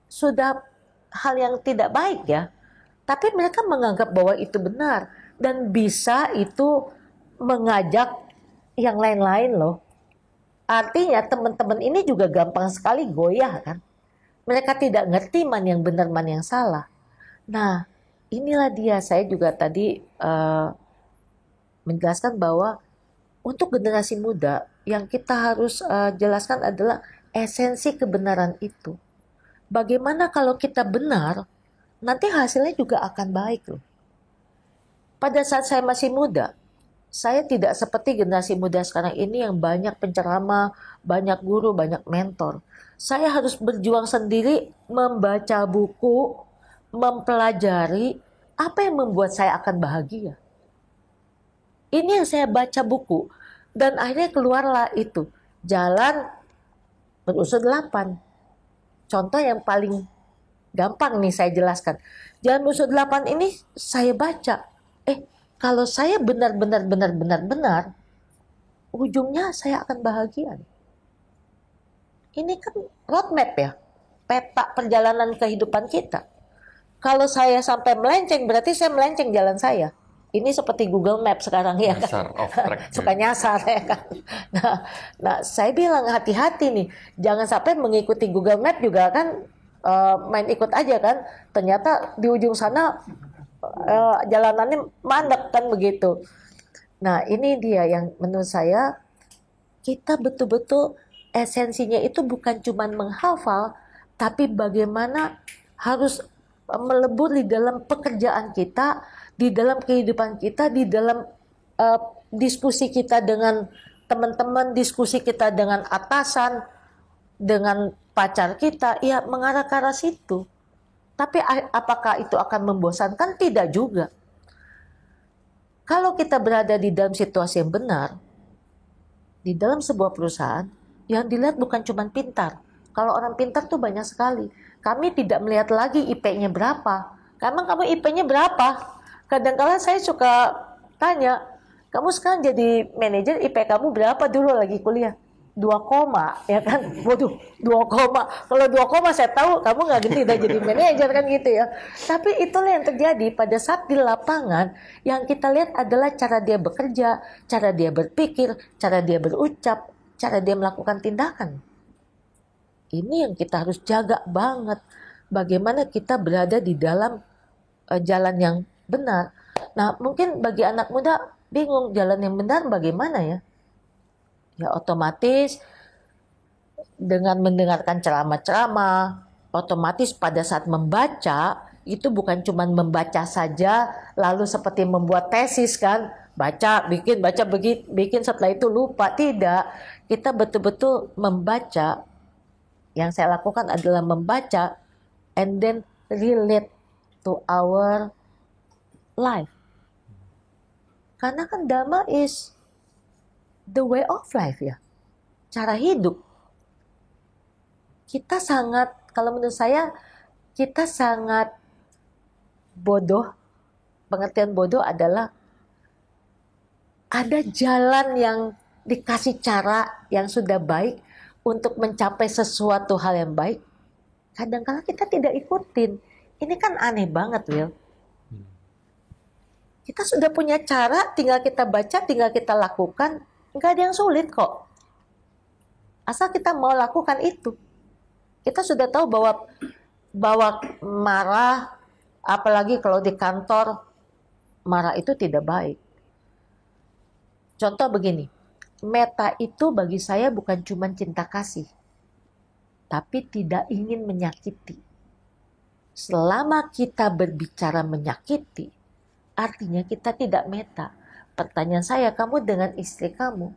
sudah hal yang tidak baik ya. Tapi mereka menganggap bahwa itu benar. Dan bisa itu mengajak yang lain-lain loh. Artinya teman-teman ini juga gampang sekali goyah kan. Mereka tidak ngerti mana yang benar, mana yang salah. Nah inilah dia, saya juga tadi menjelaskan bahwa untuk generasi muda yang kita harus jelaskan adalah esensi kebenaran itu. Bagaimana kalau kita benar, nanti hasilnya juga akan baik loh. Pada saat saya masih muda, saya tidak seperti generasi muda sekarang ini yang banyak penceramah, banyak guru, banyak mentor. Saya harus berjuang sendiri, membaca buku, mempelajari apa yang membuat saya akan bahagia. Ini yang saya baca buku. Dan akhirnya keluarlah itu. Jalan berunsur 8. Contoh yang paling gampang nih saya jelaskan. Jalan berunsur 8 ini saya baca. Kalau saya benar-benar, ujungnya saya akan bahagia. Ini kan roadmap ya. Peta perjalanan kehidupan kita. Kalau saya sampai melenceng, berarti saya melenceng jalan saya. Ini seperti Google Map sekarang ya kan. Suka nyasar ya kan. Nah, saya bilang hati-hati nih. Jangan sampai mengikuti Google Map juga kan main ikut aja kan. Ternyata di ujung sana jalanannya mandek kan begitu. Nah, ini dia yang menurut saya kita betul-betul esensinya itu bukan cuma menghafal, tapi bagaimana harus melebur di dalam pekerjaan kita, di dalam kehidupan kita, di dalam diskusi kita dengan teman-teman, diskusi kita dengan atasan, dengan pacar kita, ya mengarah ke arah situ. Tapi apakah itu akan membosankan? Tidak juga. Kalau kita berada di dalam situasi yang benar, di dalam sebuah perusahaan, yang dilihat bukan cuma pintar. Kalau orang pintar tuh banyak sekali. Kami tidak melihat lagi IP-nya berapa. Emang kamu IP-nya berapa? Kadang-kadang saya suka tanya, kamu sekarang jadi manajer IP kamu berapa dulu lagi kuliah? 2 koma, ya kan? Waduh, 2 koma. Kalau 2 koma saya tahu kamu nggak gede udah jadi manajer kan gitu ya. Tapi itulah yang terjadi pada saat di lapangan. Yang kita lihat adalah cara dia bekerja, cara dia berpikir, cara dia berucap, cara dia melakukan tindakan. Ini yang kita harus jaga banget. Bagaimana kita berada di dalam jalan yang benar. Nah, mungkin bagi anak muda bingung jalan yang benar bagaimana ya? Ya otomatis dengan mendengarkan ceramah-ceramah, otomatis pada saat membaca itu bukan cuma membaca saja lalu seperti membuat tesis kan, baca, bikin setelah itu lupa. Tidak, kita betul-betul membaca. Yang saya lakukan adalah membaca and then relate to our life. Karena kan Dhamma is the way of life ya, cara hidup. Kita sangat, kalau menurut saya, kita sangat bodoh. Pengertian bodoh adalah ada jalan yang dikasih cara yang sudah baik untuk mencapai sesuatu hal yang baik. Kadang-kadang kita tidak ikutin. Ini kan aneh banget, Will. Kita sudah punya cara, tinggal kita baca, tinggal kita lakukan. Nggak ada yang sulit kok. Asal kita mau lakukan itu. Kita sudah tahu bahwa marah, apalagi kalau di kantor, marah itu tidak baik. Contoh begini, metta itu bagi saya bukan cuma cinta kasih, tapi tidak ingin menyakiti. Selama kita berbicara menyakiti, artinya kita tidak metta. Pertanyaan saya, kamu dengan istri kamu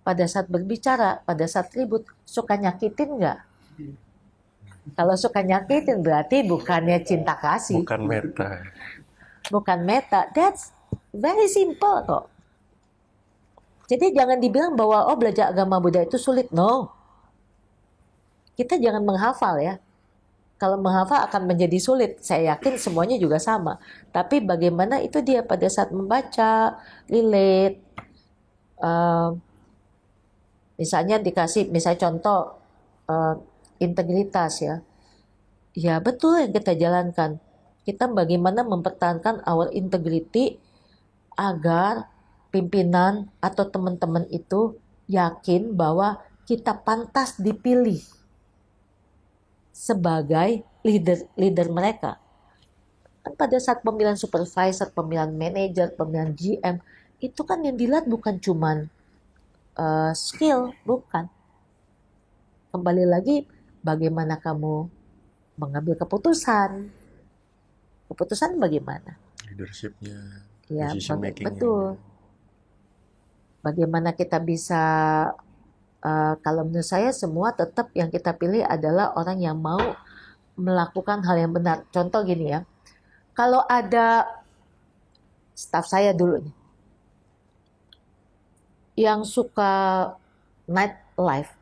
pada saat berbicara, pada saat ribut, suka nyakitin nggak? Kalau suka nyakitin berarti bukannya cinta kasih. Bukan metta. Bukan metta. That's very simple kok. Jadi jangan dibilang bahwa belajar agama Buddha itu sulit. No. Kita jangan menghafal ya. Kalau menghafal akan menjadi sulit. Saya yakin semuanya juga sama. Tapi bagaimana itu dia pada saat membaca, relate. Misalnya dikasih, misalnya contoh integritas ya. Ya betul yang kita jalankan. Kita bagaimana mempertahankan our integrity agar pimpinan atau teman-teman itu yakin bahwa kita pantas dipilih sebagai leader mereka. Kan pada saat pemilihan supervisor, pemilihan manager, pemilihan GM, itu kan yang dilihat bukan cuman skill, bukan. Kembali lagi, bagaimana kamu mengambil keputusan. Keputusan bagaimana? Leadership-nya, Ya, decision making-nya. betul. Bagaimana kita bisa kalau menurut saya semua tetap yang kita pilih adalah orang yang mau melakukan hal yang benar. Contoh gini ya, kalau ada staff saya dulu nih, yang suka night life,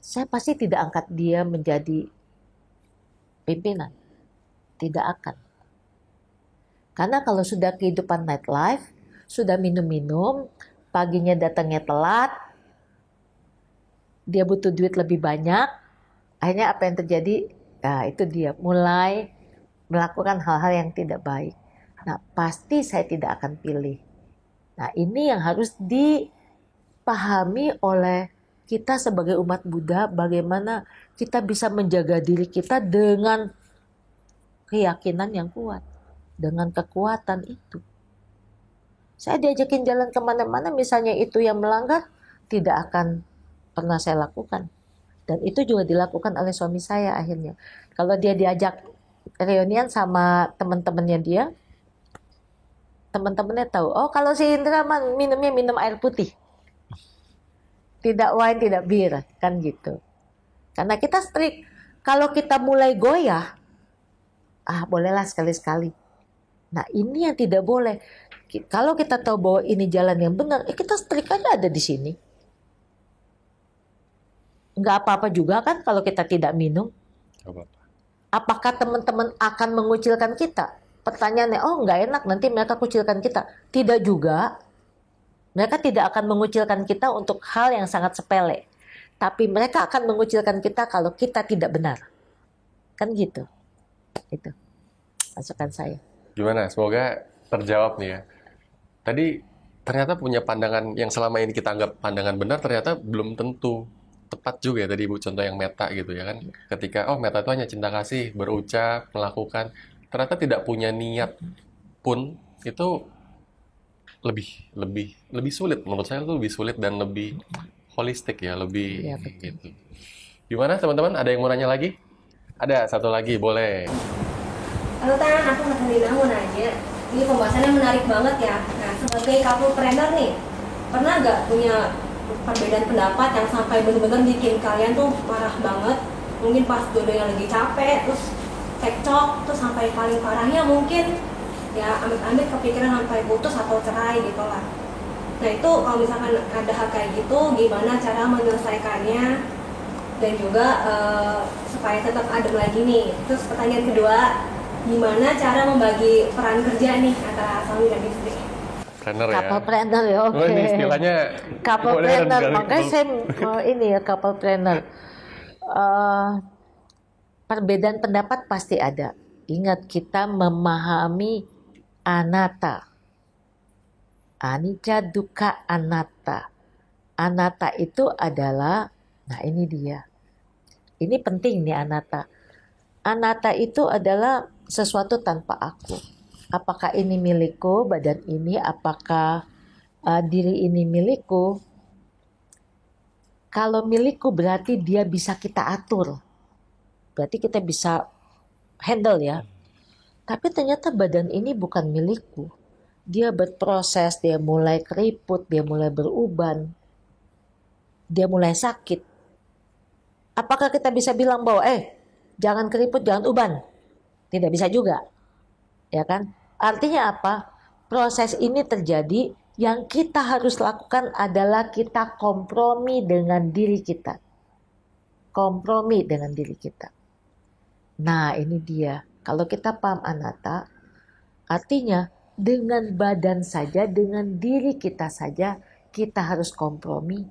saya pasti tidak angkat dia menjadi pimpinan. Tidak akan. Karena kalau sudah kehidupan night life, sudah minum-minum, paginya datangnya telat, dia butuh duit lebih banyak, akhirnya apa yang terjadi? Nah, itu dia mulai melakukan hal-hal yang tidak baik. Nah, pasti saya tidak akan pilih. Nah, ini yang harus dipahami oleh kita sebagai umat Buddha, bagaimana kita bisa menjaga diri kita dengan keyakinan yang kuat, dengan kekuatan itu. Saya diajakin jalan kemana-mana, misalnya itu yang melanggar, tidak akan pernah saya lakukan. Dan itu juga dilakukan oleh suami saya akhirnya. Kalau dia diajak reunian sama teman-temannya dia, teman-temannya tahu, oh kalau si Indra minumnya minum air putih. Tidak wine, tidak bir, kan gitu. Karena kita strict. Kalau kita mulai goyah, bolehlah sekali-sekali. Nah ini yang tidak boleh. Kalau kita tahu bahwa ini jalan yang benar, kita strict aja ada di sini. Nggak apa-apa juga kan kalau kita tidak minum. Apakah teman-teman akan mengucilkan kita? Pertanyaannya, nggak enak nanti mereka kucilkan kita. Tidak juga. Mereka tidak akan mengucilkan kita untuk hal yang sangat sepele. Tapi mereka akan mengucilkan kita kalau kita tidak benar. Kan gitu. Itu masukan saya. Gimana? Semoga terjawab nih ya. Tadi ternyata punya pandangan yang selama ini kita anggap pandangan benar, ternyata belum tentu tepat juga ya tadi Ibu contoh yang meta gitu ya kan. Ketika meta itu hanya cinta kasih, berucap, melakukan, ternyata tidak punya niat pun itu lebih lebih lebih sulit menurut saya, itu lebih sulit dan lebih holistik ya, lebih Iya, betul. gitu. Gimana teman-teman? Ada yang mau nanya lagi? Ada satu lagi, boleh. Halo Tan, aku Nina mau nanya. Ini pembahasannya menarik banget ya. Nah, sebagai couple planner nih, pernah nggak punya perbedaan pendapat yang sampai benar-benar bikin kalian tuh marah banget? Mungkin pas dua-duanya lagi capek, terus cekcok, terus sampai paling parahnya mungkin ya amit-amit kepikiran sampai putus atau cerai gitu lah. Nah itu kalau misalkan ada hal kayak gitu, gimana cara menyelesaikannya dan juga supaya tetap adem lagi nih. Terus pertanyaan kedua, gimana cara membagi peran kerja nih antara suami dan istri? Trainer ya. Couple planner ya, oke. Oh, ini istilahnya Couple modern planner, sekali. makanya saya ini ya couple planner. Perbedaan pendapat pasti ada. Ingat, kita memahami anatta. Anicca dukkha anatta. Anatta itu adalah, nah ini dia. Ini penting nih anatta. Anatta itu adalah sesuatu tanpa aku. Apakah ini milikku, badan ini, apakah diri ini milikku? Kalau milikku berarti dia bisa kita atur. Berarti kita bisa handle ya. Tapi ternyata badan ini bukan milikku. Dia berproses, dia mulai keriput, dia mulai beruban, dia mulai sakit. Apakah kita bisa bilang bahwa jangan keriput, jangan uban? Tidak bisa juga. Ya kan? Artinya apa? Proses ini terjadi, yang kita harus lakukan adalah kita kompromi dengan diri kita. Kompromi dengan diri kita. Nah, ini dia. Kalau kita paham anatta, artinya dengan badan saja, dengan diri kita saja, kita harus kompromi.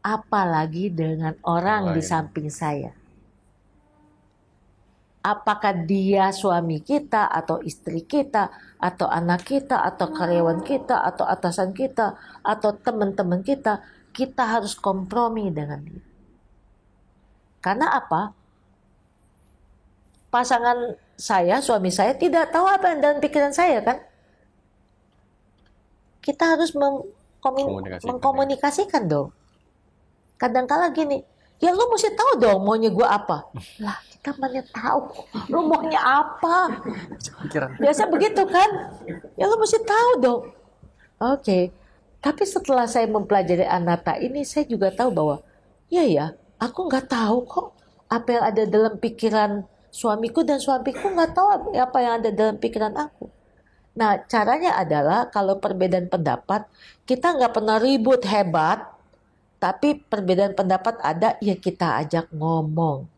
Apalagi dengan orang di samping saya. Apakah dia suami kita, atau istri kita, atau anak kita, atau karyawan kita, atau atasan kita, atau teman-teman kita, kita harus kompromi dengan dia. Karena apa? Pasangan saya, suami saya tidak tahu apa yang dalam pikiran saya kan? Kita harus mengkomunikasikan dong. Kadang-kala gini, ya lu mesti tahu dong maunya gue apa. Lah kita mana tahu lu maunya apa. Biasa begitu kan. Ya lu mesti tahu dong. Oke. Tapi setelah saya mempelajari anatta ini, saya juga tahu bahwa ya aku nggak tahu kok apa yang ada dalam pikiran suamiku, dan suamiku nggak tahu apa yang ada dalam pikiran aku. Nah, caranya adalah kalau perbedaan pendapat, kita nggak pernah ribut hebat, tapi perbedaan pendapat ada, ya kita ajak ngomong.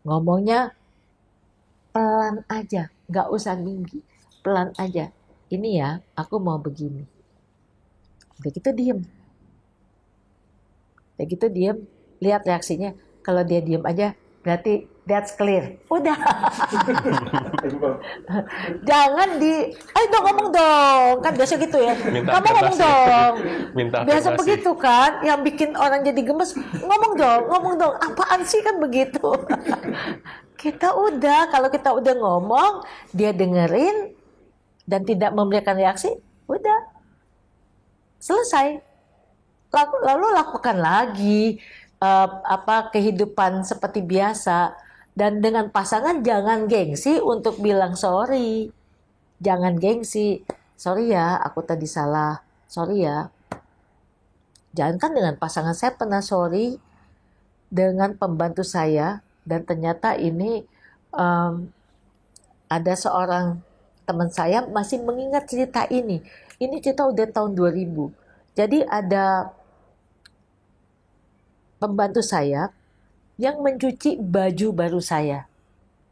Ngomongnya pelan aja, nggak usah tinggi, pelan aja. Ini ya, aku mau begini. Udah gitu diem. Udah gitu diem, lihat reaksinya. Kalau dia diem aja, berarti that's clear. Udah. Jangan ayo dong ngomong dong. Kan biasa gitu ya. Kamu ngomong dong. Biasa begitu kan. Yang bikin orang jadi gemes. Ngomong dong. Apaan sih kan begitu. Kita udah, kalau kita udah ngomong, dia dengerin dan tidak memberikan reaksi, udah. Selesai. Lalu lakukan lagi kehidupan seperti biasa. Dan dengan pasangan jangan gengsi untuk bilang sorry. Jangan gengsi. Sorry ya, aku tadi salah. Sorry ya. Jangan kan dengan pasangan saya pernah sorry dengan pembantu saya. Dan ternyata ini ada seorang teman saya masih mengingat cerita ini. Ini cerita udah tahun 2000. Jadi ada pembantu saya yang mencuci baju baru saya.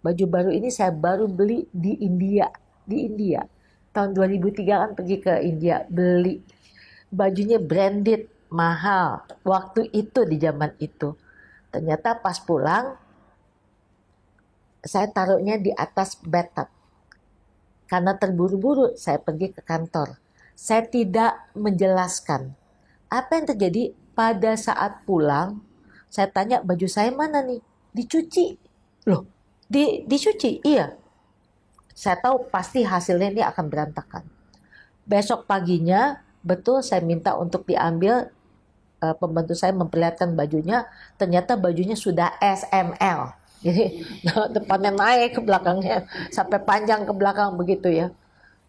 Baju baru ini saya baru beli di India. Tahun 2003 kan pergi ke India beli. bajunya branded, mahal. Waktu itu di zaman itu. Ternyata pas pulang, saya taruhnya di atas bathtub. Karena terburu-buru, saya pergi ke kantor. Saya tidak menjelaskan. Apa yang terjadi pada saat pulang, saya tanya baju saya mana nih? Dicuci. Loh, dicuci? Iya. Saya tahu pasti hasilnya ini akan berantakan. Besok paginya, betul saya minta untuk diambil, pembantu saya memperlihatkan bajunya, ternyata bajunya sudah SML. Jadi depannya naik ke belakangnya, sampai panjang ke belakang begitu ya.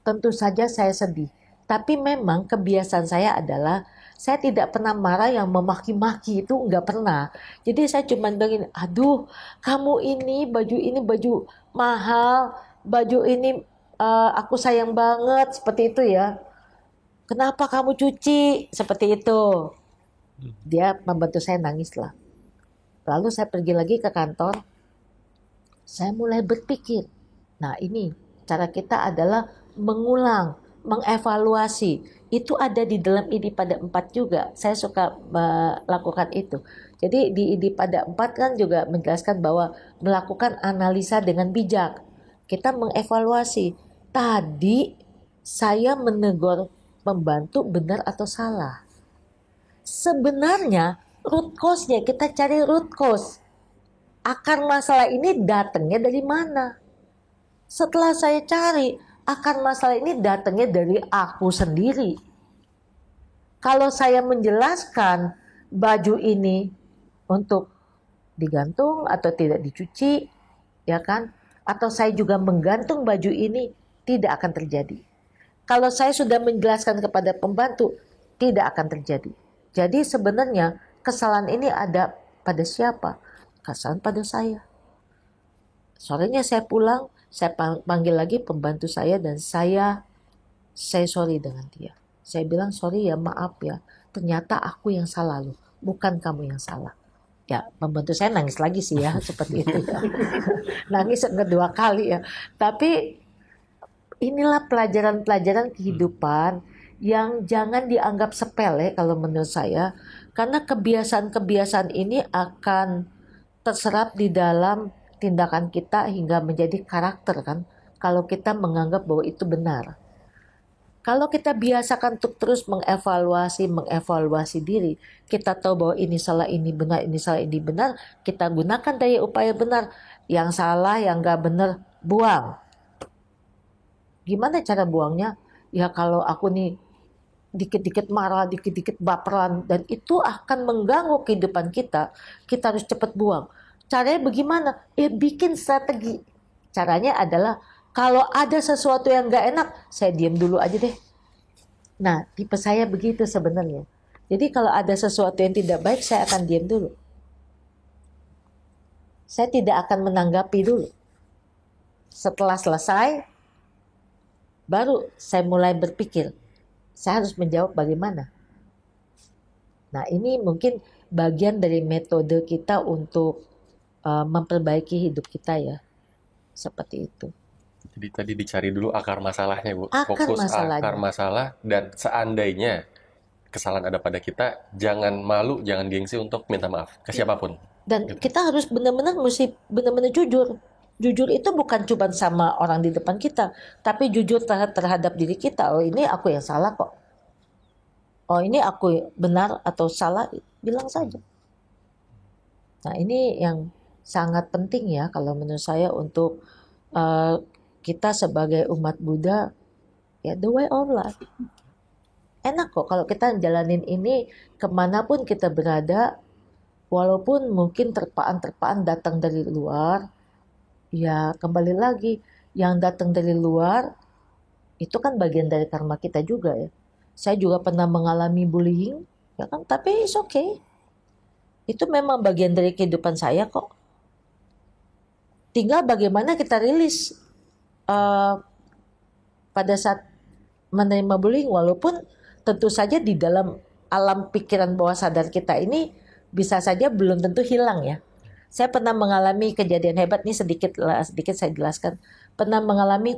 Tentu saja saya sedih. Tapi memang kebiasaan saya adalah saya tidak pernah marah yang memaki-maki, itu nggak pernah. Jadi saya cuma bilang, aduh kamu ini baju mahal, baju ini aku sayang banget, seperti itu ya. Kenapa kamu cuci? Seperti itu. Dia membantu saya nangis lah. Lalu saya pergi lagi ke kantor. Saya mulai berpikir. Nah ini cara kita adalah mengulang, mengevaluasi. Itu ada di dalam ID pada 4 juga. Saya suka melakukan itu. Jadi di ID pada 4 kan juga menjelaskan bahwa melakukan analisa dengan bijak. Kita mengevaluasi. Tadi saya menegur pembantu benar atau salah. Sebenarnya root cause-nya, kita cari root cause. Akar masalah ini datangnya dari mana? Setelah saya cari, akar masalah ini datangnya dari aku sendiri. Kalau saya menjelaskan baju ini untuk digantung atau tidak dicuci, ya kan? Atau saya juga menggantung baju ini, tidak akan terjadi. Kalau saya sudah menjelaskan kepada pembantu, tidak akan terjadi. Jadi sebenarnya kesalahan ini ada pada siapa? Kesalahan pada saya. Sorenya saya pulang, saya panggil lagi pembantu saya dan saya sorry dengan dia. Saya bilang sorry ya, maaf ya. Ternyata aku yang salah loh, bukan kamu yang salah. Ya, pembantu saya nangis lagi sih ya, seperti itu. Ya. Nangis kedua kali ya. Tapi inilah pelajaran-pelajaran kehidupan yang jangan dianggap sepele kalau menurut saya. Karena kebiasaan-kebiasaan ini akan terserap di dalam tindakan kita hingga menjadi karakter kan. Kalau kita menganggap bahwa itu benar. Kalau kita biasakan untuk terus mengevaluasi diri, kita tahu bahwa ini salah, ini benar, ini salah, ini benar, kita gunakan daya upaya benar. Yang salah, yang gak benar, buang. Gimana cara buangnya? Ya kalau aku nih dikit-dikit marah, dikit-dikit baperan, dan itu akan mengganggu kehidupan kita, kita harus cepat buang. Caranya bagaimana? Bikin strategi. Caranya adalah kalau ada sesuatu yang gak enak, saya diam dulu aja deh. Nah, tipe saya begitu sebenarnya. Jadi kalau ada sesuatu yang tidak baik, saya akan diam dulu. Saya tidak akan menanggapi dulu. Setelah selesai, baru saya mulai berpikir, saya harus menjawab bagaimana. Nah, ini mungkin bagian dari metode kita untuk memperbaiki hidup kita ya. Seperti itu. Jadi tadi dicari dulu akar masalahnya, Bu. Fokus akar masalah, dan seandainya kesalahan ada pada kita, jangan malu, jangan gengsi untuk minta maaf ke siapapun. Dan gitu. Kita harus benar-benar jujur. Jujur itu bukan cuma sama orang di depan kita, tapi jujur terhadap diri kita. Oh, ini aku yang salah kok. Oh, ini aku benar atau salah, bilang saja. Nah, ini yang sangat penting ya kalau menurut saya untuk kita sebagai umat Buddha, ya the way of life. Enak kok kalau kita jalanin ini kemanapun kita berada, walaupun mungkin terpaan-terpaan datang dari luar. Ya kembali lagi, yang datang dari luar itu kan bagian dari karma kita juga ya. Saya juga pernah mengalami bullying, ya kan? Tapi it's okay. Itu memang bagian dari kehidupan saya kok. Tinggal bagaimana kita rilis pada saat menerima bullying, walaupun tentu saja di dalam alam pikiran bawah sadar kita ini bisa saja belum tentu hilang ya. Saya pernah mengalami kejadian hebat, nih sedikit saya jelaskan. Pernah mengalami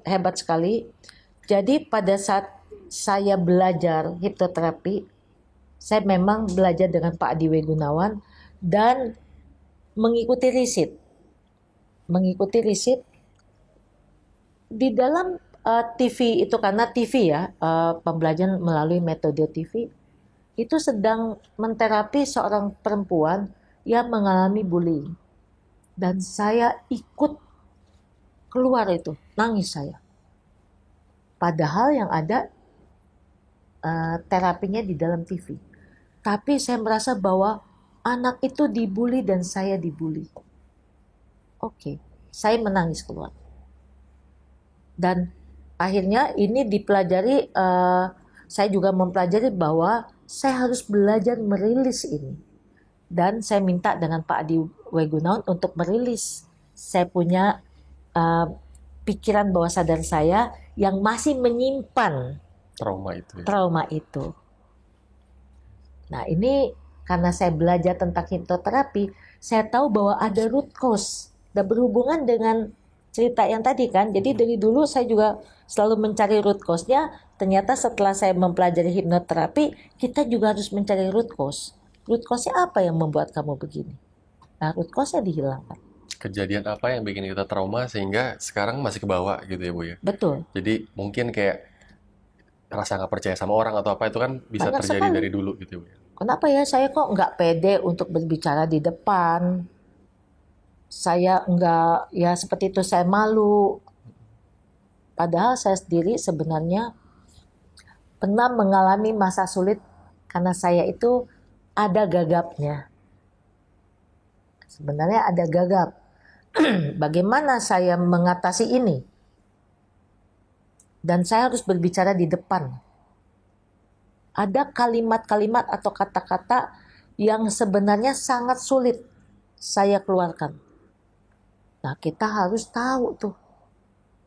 hebat sekali. Jadi pada saat saya belajar hipnoterapi, saya memang belajar dengan Pak Adi W. Gunawan dan mengikuti riset. Di dalam TV itu, karena TV ya, pembelajaran melalui metode TV, itu sedang menterapi seorang perempuan yang mengalami bullying. Dan saya ikut keluar itu, nangis saya. Padahal yang ada terapinya di dalam TV. Tapi saya merasa bahwa anak itu dibully dan saya dibully. Oke, saya menangis keluar. Dan akhirnya ini dipelajari, saya juga mempelajari bahwa saya harus belajar merilis ini. Dan saya minta dengan Pak Adi W. Gunawan untuk merilis. Saya punya pikiran bawah sadar saya yang masih menyimpan trauma itu. Nah ini karena saya belajar tentang hipnoterapi, saya tahu bahwa ada root cause dan berhubungan dengan cerita yang tadi kan. Jadi dari dulu saya juga selalu mencari root cause-nya. Ternyata setelah saya mempelajari hipnoterapi, kita juga harus mencari root cause. Root cause-nya apa yang membuat kamu begini? Nah, root cause-nya dihilangkan. Kejadian apa yang bikin kita trauma sehingga sekarang masih kebawa gitu ya Bu ya? Betul. Jadi mungkin kayak rasa nggak percaya sama orang atau apa itu kan bisa Banyak terjadi sekali. dari dulu gitu ya Bu ya? Kenapa ya saya kok nggak pede untuk berbicara di depan? Saya nggak, ya seperti itu, saya malu. Padahal saya sendiri sebenarnya pernah mengalami masa sulit karena saya itu ada gagapnya. Sebenarnya ada gagap. Bagaimana saya mengatasi ini? Dan saya harus berbicara di depan. Ada kalimat-kalimat atau kata-kata yang sebenarnya sangat sulit saya keluarkan. Nah, kita harus tahu tuh.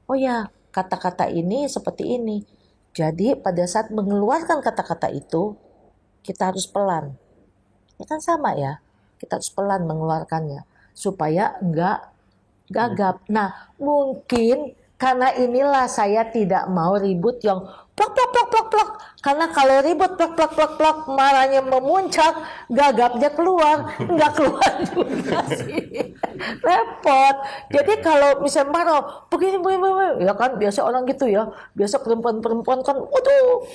Oh ya, kata-kata ini seperti ini. Jadi pada saat mengeluarkan kata-kata itu, kita harus pelan. Ya kan sama ya, kita harus pelan mengeluarkannya supaya enggak gagap. Nah, mungkin karena inilah saya tidak mau ribut yang plak plak plak plak plak. Karena kalau ribut plak plak plak plak, marahnya memuncak, gagapnya keluar, enggak keluar juga sih. Repot. Jadi kalau misalnya marah, begini, ya kan biasa orang gitu ya. Biasa perempuan-perempuan kan, waduh.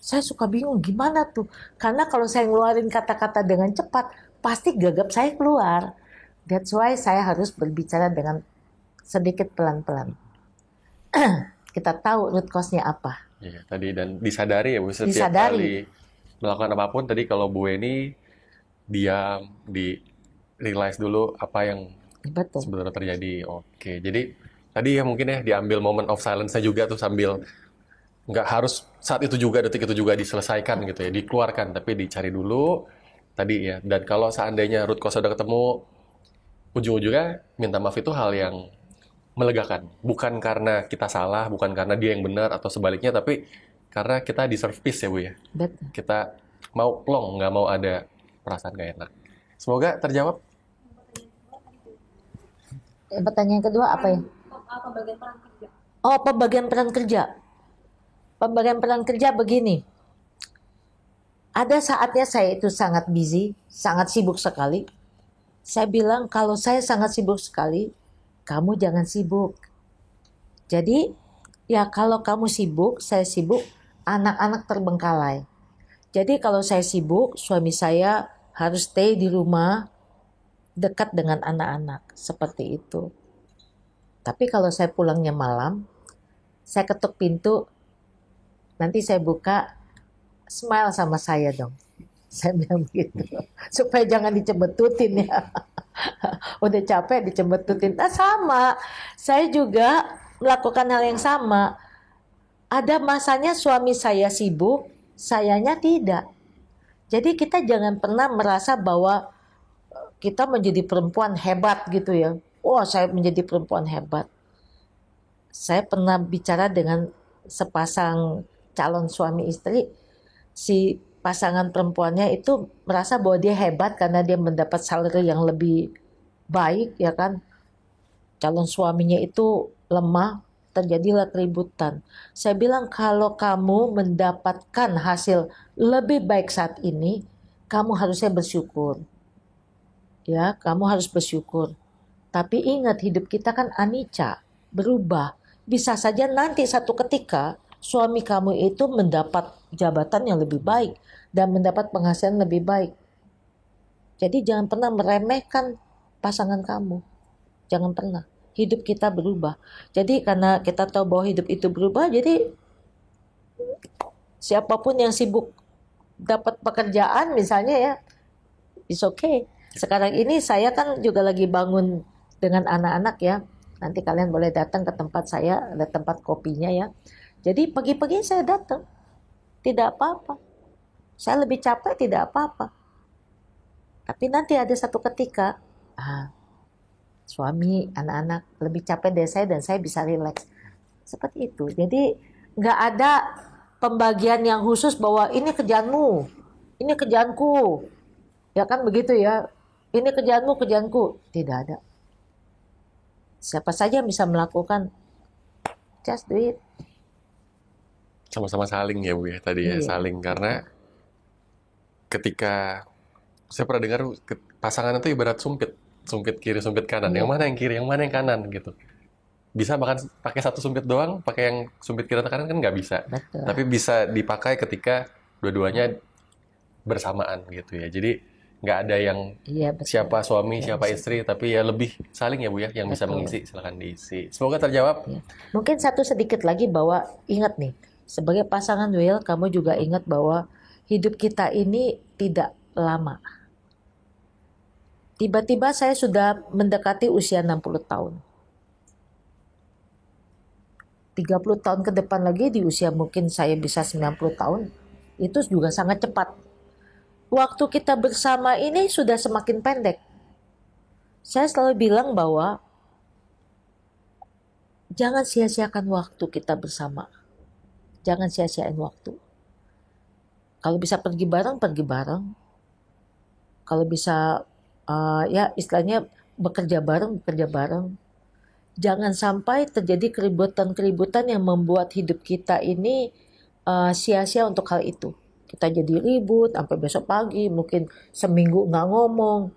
Saya suka bingung gimana tuh. Karena kalau saya ngeluarin kata-kata dengan cepat, pasti gagap saya keluar. That's why saya harus berbicara dengan sedikit pelan-pelan. Kita tahu root cause-nya apa. Iya, tadi dan disadari ya Bu, setiap Disadari. kali melakukan apapun tadi kalau Bu ini diam, realize dulu apa yang Betul. sebenarnya terjadi. Oke, jadi tadi ya mungkin ya diambil moment of silence-nya juga tuh sambil nggak harus saat itu juga, detik itu juga diselesaikan gitu ya, dikeluarkan, tapi dicari dulu tadi ya. Dan kalau seandainya root cause udah ketemu, ujung-ujungnya minta maaf itu hal yang melegakan. Bukan karena kita salah, bukan karena dia yang benar atau sebaliknya, tapi karena kita deserve peace ya Bu ya. Betul. Kita mau plong, nggak mau ada perasaan gak enak. Semoga terjawab. Pertanyaan kedua apa ya? Pembagian peran kerja. Oh, pembagian peran kerja. Pembagian peran kerja begini. Ada saatnya saya itu sangat busy, sangat sibuk sekali. Saya bilang kalau saya sangat sibuk sekali, kamu jangan sibuk. Jadi ya kalau kamu sibuk, saya sibuk, anak-anak terbengkalai. Jadi kalau saya sibuk, suami saya harus stay di rumah dekat dengan anak-anak, seperti itu. Tapi kalau saya pulangnya malam, saya ketuk pintu, nanti saya buka, smile sama saya dong. Saya bilang begitu, supaya jangan dicebetutin ya. Udah capek dicebetutin. Nah sama, saya juga melakukan hal yang sama. Ada masanya suami saya sibuk, sayanya tidak. Jadi kita jangan pernah merasa bahwa kita menjadi perempuan hebat gitu ya. Oh, saya menjadi perempuan hebat. Saya pernah bicara dengan sepasang calon suami istri. Si pasangan perempuannya itu merasa bahwa dia hebat karena dia mendapat salary yang lebih baik ya kan. Calon suaminya itu lemah. terjadilah keributan. Saya bilang kalau kamu mendapatkan hasil lebih baik saat ini, kamu harusnya bersyukur. Ya, kamu harus bersyukur. Tapi ingat, hidup kita kan anicca, berubah. Bisa saja nanti satu ketika suami kamu itu mendapat jabatan yang lebih baik dan mendapat penghasilan lebih baik. Jadi jangan pernah meremehkan pasangan kamu. Jangan pernah. Hidup kita berubah. Jadi karena kita tahu bahwa hidup itu berubah, jadi siapapun yang sibuk dapat pekerjaan misalnya ya, it's okay. Sekarang ini saya kan juga lagi bangun dengan anak-anak ya. Nanti kalian boleh datang ke tempat saya, ada tempat kopinya ya. Jadi pagi-pagi saya datang. Tidak apa-apa. Saya lebih capek tidak apa-apa. Tapi nanti ada satu ketika, suami, anak-anak lebih capek dari saya dan saya bisa rileks. Seperti itu. Jadi nggak ada pembagian yang khusus bahwa ini kerjaanmu, ini kerjaanku. Ya kan begitu ya. Ini kerjaanmu, kerjaanku. Tidak ada. Siapa saja yang bisa melakukan, just do it. Sama-sama saling ya Bu ya tadi ya, Iya. saling. Karena ketika saya pernah dengar pasangan itu ibarat sumpit kiri, sumpit kanan. Yang mana yang kiri, yang mana yang kanan gitu. Bisa bahkan pakai satu sumpit doang, pakai yang sumpit kiri atau kanan kan nggak bisa. Betul. Tapi bisa dipakai ketika dua-duanya bersamaan gitu ya. Jadi nggak ada yang Iya, betul. siapa suami, Ya, siapa istri, tapi ya lebih saling ya Bu ya, yang bisa Betul. mengisi, silakan diisi. Semoga terjawab. Ya. Mungkin satu sedikit lagi bahwa ingat nih, sebagai pasangan Will, kamu juga ingat bahwa hidup kita ini tidak lama. Tiba-tiba saya sudah mendekati usia 60 tahun. 30 tahun ke depan lagi di usia mungkin saya bisa 90 tahun, itu juga sangat cepat. Waktu kita bersama ini sudah semakin pendek. Saya selalu bilang bahwa jangan sia-siakan waktu kita bersama. Jangan sia-siain waktu. Kalau bisa pergi bareng, pergi bareng. Kalau bisa ya istilahnya bekerja bareng, bekerja bareng. Jangan sampai terjadi keributan-keributan yang membuat hidup kita ini sia-sia untuk hal itu. Kita jadi ribut sampai besok pagi, mungkin seminggu nggak ngomong,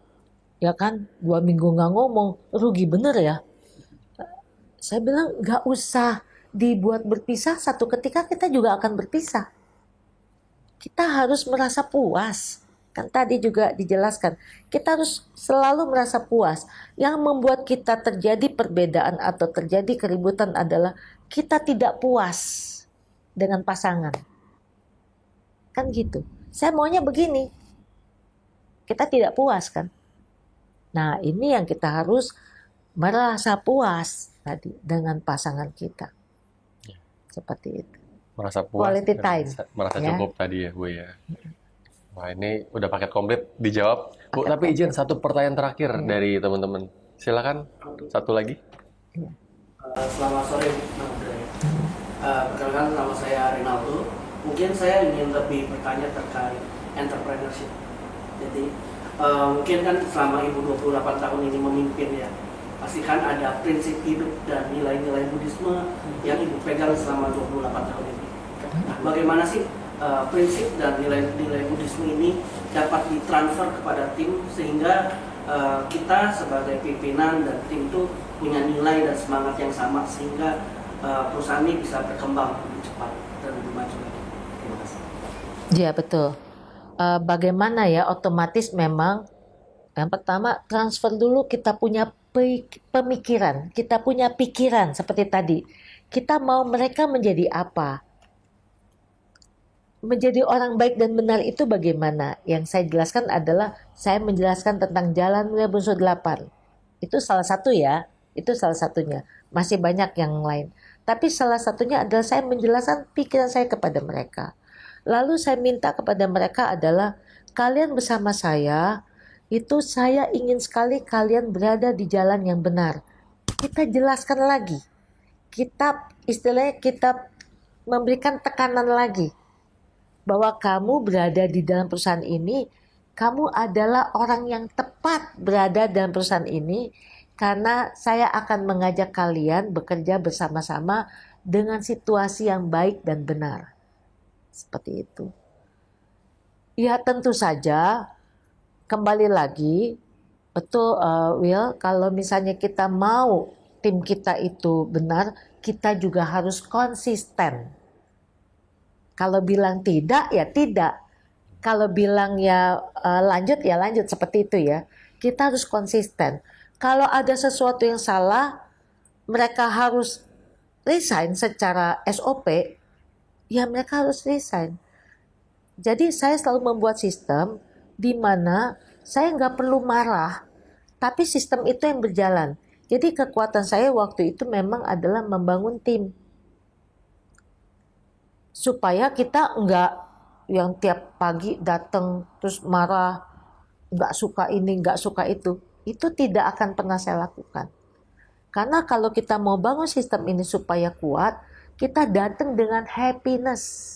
ya kan? 2 minggu nggak ngomong, rugi bener ya. Saya bilang nggak usah dibuat berpisah, satu ketika kita juga akan berpisah. Kita harus merasa puas. Kan tadi juga dijelaskan, kita harus selalu merasa puas. Yang membuat kita terjadi perbedaan atau terjadi keributan adalah kita tidak puas dengan pasangan. Kan gitu. Saya maunya begini. Kita tidak puas kan. Nah, ini yang kita harus merasa puas tadi dengan pasangan kita. Seperti itu. Merasa puas, Quality time. merasa Ya. cukup tadi ya Bu ya. Wah ini udah paket komplit dijawab. Bu, Paket tapi izin satu pertanyaan terakhir dari teman-teman. Silakan satu lagi. Selamat sore, Bang Andre. Perkenalkan nama saya Rinaldo. Mungkin saya ingin lebih bertanya terkait entrepreneurship. Jadi mungkin kan selama Ibu 28 tahun ini memimpin ya, pastikan ada prinsip hidup dan nilai-nilai Buddhisme yang Ibu pegang selama 28 tahun ini. Nah, bagaimana sih prinsip dan nilai-nilai Buddhisme ini dapat ditransfer kepada tim sehingga kita sebagai pimpinan dan tim itu punya nilai dan semangat yang sama sehingga perusahaan ini bisa berkembang lebih cepat dan lebih maju lagi. Terima kasih. Iya betul. Bagaimana ya, otomatis memang yang pertama transfer dulu kita punya pemikiran, kita punya pikiran seperti tadi. Kita mau mereka menjadi apa? Menjadi orang baik dan benar itu bagaimana? Yang saya jelaskan adalah saya menjelaskan tentang Jalan Mulia Bungsu 8. Itu salah satu ya, itu salah satunya. Masih banyak yang lain. Tapi salah satunya adalah saya menjelaskan pikiran saya kepada mereka. Lalu saya minta kepada mereka adalah kalian bersama saya, itu saya ingin sekali kalian berada di jalan yang benar. Kita jelaskan lagi. Istilahnya kita memberikan tekanan lagi. Bahwa kamu berada di dalam perusahaan ini, kamu adalah orang yang tepat berada dalam perusahaan ini, Karena saya akan mengajak kalian bekerja bersama-sama dengan situasi yang baik dan benar. Seperti itu. Ya tentu saja, kembali lagi, betul Will, kalau misalnya kita mau tim kita itu benar, kita juga harus konsisten. Kalau bilang tidak, ya tidak. Kalau bilang ya lanjut, ya lanjut, seperti itu ya. Kita harus konsisten. Kalau ada sesuatu yang salah, mereka harus resign secara SOP, ya mereka harus resign. Jadi saya selalu membuat sistem di mana saya nggak perlu marah, tapi sistem itu yang berjalan. Jadi kekuatan saya waktu itu memang adalah membangun tim. Supaya kita nggak yang tiap pagi datang terus marah, nggak suka ini, nggak suka itu tidak akan pernah saya lakukan. Karena kalau kita mau bangun sistem ini supaya kuat, kita datang dengan happiness.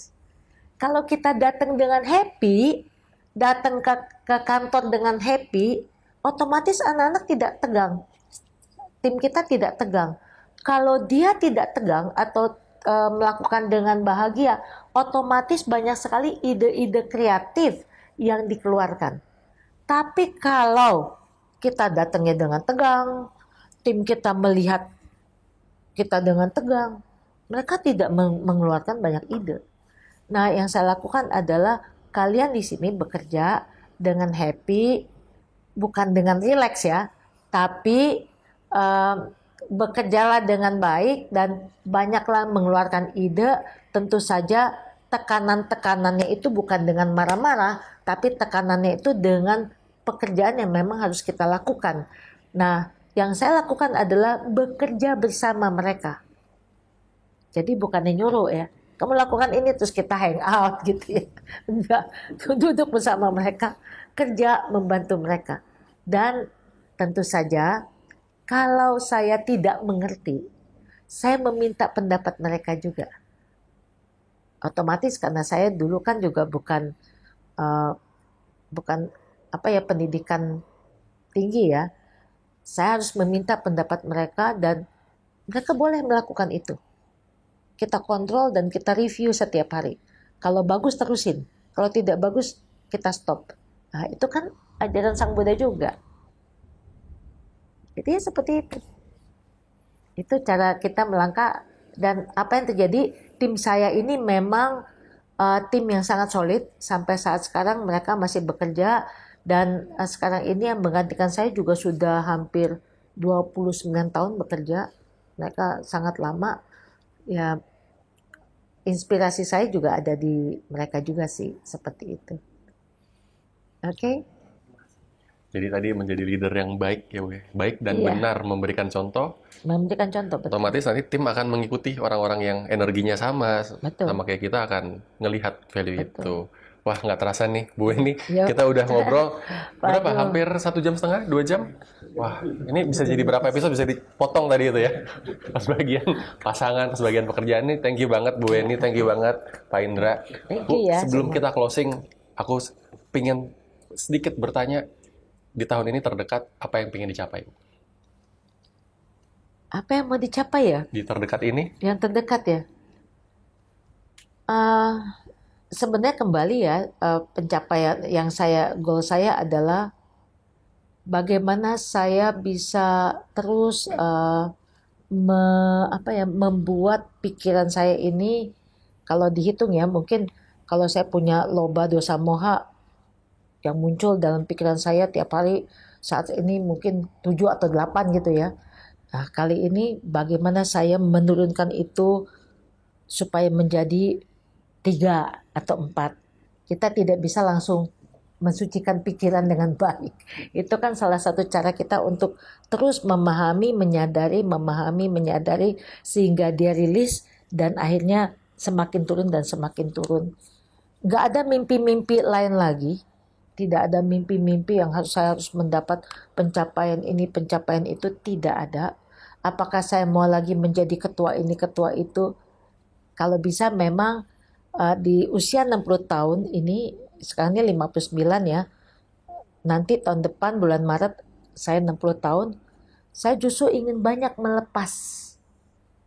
Kalau kita datang dengan happy, datang ke kantor dengan happy, otomatis anak-anak tidak tegang. Tim kita tidak tegang. Kalau dia tidak tegang atau melakukan dengan bahagia, otomatis banyak sekali ide-ide kreatif yang dikeluarkan. Tapi kalau kita datangnya dengan tegang, tim kita melihat kita dengan tegang, mereka tidak mengeluarkan banyak ide. Nah, yang saya lakukan adalah kalian di sini bekerja dengan happy, bukan dengan relax ya, tapi bekerjalah dengan baik dan banyaklah mengeluarkan ide. Tentu saja tekanan-tekanannya itu bukan dengan marah-marah, tapi tekanannya itu dengan pekerjaan yang memang harus kita lakukan. Nah, yang saya lakukan adalah bekerja bersama mereka. Jadi bukannya nyuruh ya, kamu lakukan ini terus kita hang out gitu ya. Enggak, duduk bersama mereka, kerja membantu mereka. Dan tentu saja kalau saya tidak mengerti, saya meminta pendapat mereka juga. Otomatis karena saya dulu kan juga bukan pendidikan tinggi ya. Saya harus meminta pendapat mereka dan mereka boleh melakukan itu. Kita kontrol dan kita review setiap hari. Kalau bagus terusin, kalau tidak bagus kita stop. Nah, itu kan ajaran Sang Buddha juga. Jadi ya seperti itu. Itu cara kita melangkah dan apa yang terjadi, tim saya ini memang tim yang sangat solid sampai saat sekarang mereka masih bekerja. Dan sekarang ini yang menggantikan saya juga sudah hampir 29 tahun bekerja. Mereka sangat lama. Ya, inspirasi saya juga ada di mereka juga sih, seperti itu. Oke. Jadi tadi menjadi leader yang baik ya, baik dan benar memberikan contoh. Memberikan contoh, betul. Otomatis nanti tim akan mengikuti orang-orang yang energinya sama, betul. Sama kayak kita akan ngelihat value betul. Itu. Wah, nggak terasa nih, Bu Eni. Kita udah ngobrol berapa? Hampir 1,5 jam, 2 jam. Wah, ini bisa jadi berapa episode? Bisa dipotong tadi itu ya. Pas bagian pasangan, pas bagian pekerjaan nih. Thank you banget Bu Eni, thank you banget Pak Indra. Bu, sebelum kita closing, aku pengen sedikit bertanya, di tahun ini terdekat apa yang pengen dicapai? Apa yang mau dicapai ya? Di terdekat ini? Yang terdekat ya? Sebenarnya kembali ya, pencapaian yang goal saya adalah bagaimana saya bisa terus membuat pikiran saya ini, kalau dihitung ya, mungkin kalau saya punya loba dosa moha yang muncul dalam pikiran saya tiap hari saat ini mungkin 7 atau 8 gitu ya. Nah, kali ini bagaimana saya menurunkan itu supaya menjadi 3 atau 4. Kita tidak bisa langsung mensucikan pikiran dengan baik. Itu kan salah satu cara kita untuk terus memahami, menyadari, sehingga dia rilis dan akhirnya semakin turun dan semakin turun. Gak ada mimpi-mimpi lain lagi. Tidak ada mimpi-mimpi yang saya harus mendapat pencapaian ini, pencapaian itu, tidak ada. Apakah saya mau lagi menjadi ketua ini, ketua itu? Kalau bisa memang di usia 60 tahun ini, sekarang ini 59 ya, nanti tahun depan bulan Maret saya 60 tahun, Saya justru ingin banyak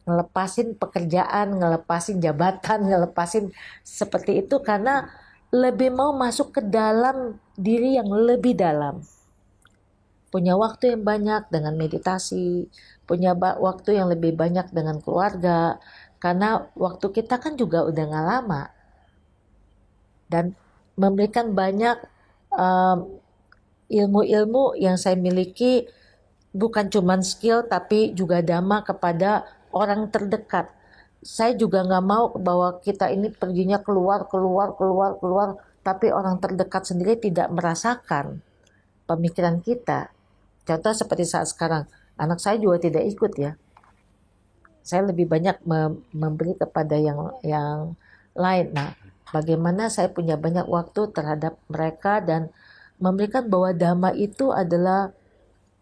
ngelepasin pekerjaan, ngelepasin jabatan, ngelepasin seperti itu karena lebih mau masuk ke dalam diri yang lebih dalam. Punya waktu yang banyak dengan meditasi, punya waktu yang lebih banyak dengan keluarga, karena waktu kita kan juga udah gak lama. Dan memberikan banyak ilmu-ilmu yang saya miliki, bukan cuma skill tapi juga dhamma kepada orang terdekat. Saya juga nggak mau bahwa kita ini perginya keluar, tapi orang terdekat sendiri tidak merasakan pemikiran kita. Contoh seperti saat sekarang, anak saya juga tidak ikut ya. Saya lebih banyak memberi kepada yang lain. Nah, bagaimana saya punya banyak waktu terhadap mereka dan memberikan bahwa dhamma itu adalah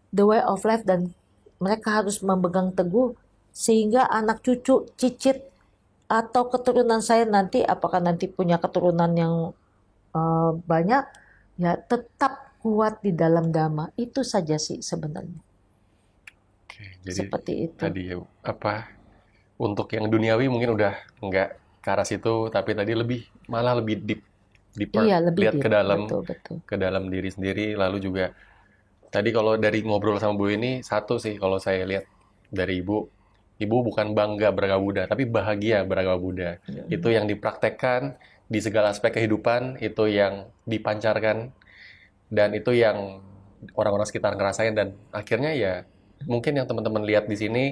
the way of life dan mereka harus memegang teguh sehingga anak cucu, cicit atau keturunan saya nanti, apakah nanti punya keturunan yang banyak, ya tetap kuat di dalam dhamma. Itu saja sih sebenarnya. Oke, jadi seperti itu. Tadi untuk yang duniawi mungkin udah nggak ke arah situ, tapi tadi malah lebih deeper, Iya, lebih lihat deep. ke dalam, Betul. ke dalam diri sendiri. Lalu juga tadi kalau dari ngobrol sama Bu ini, satu sih kalau saya lihat dari Ibu bukan bangga beragama Buddha, tapi bahagia beragama Buddha. Itu yang dipraktekkan di segala aspek kehidupan, itu yang dipancarkan, dan itu yang orang-orang sekitar ngerasain. Dan akhirnya ya mungkin yang teman-teman lihat di sini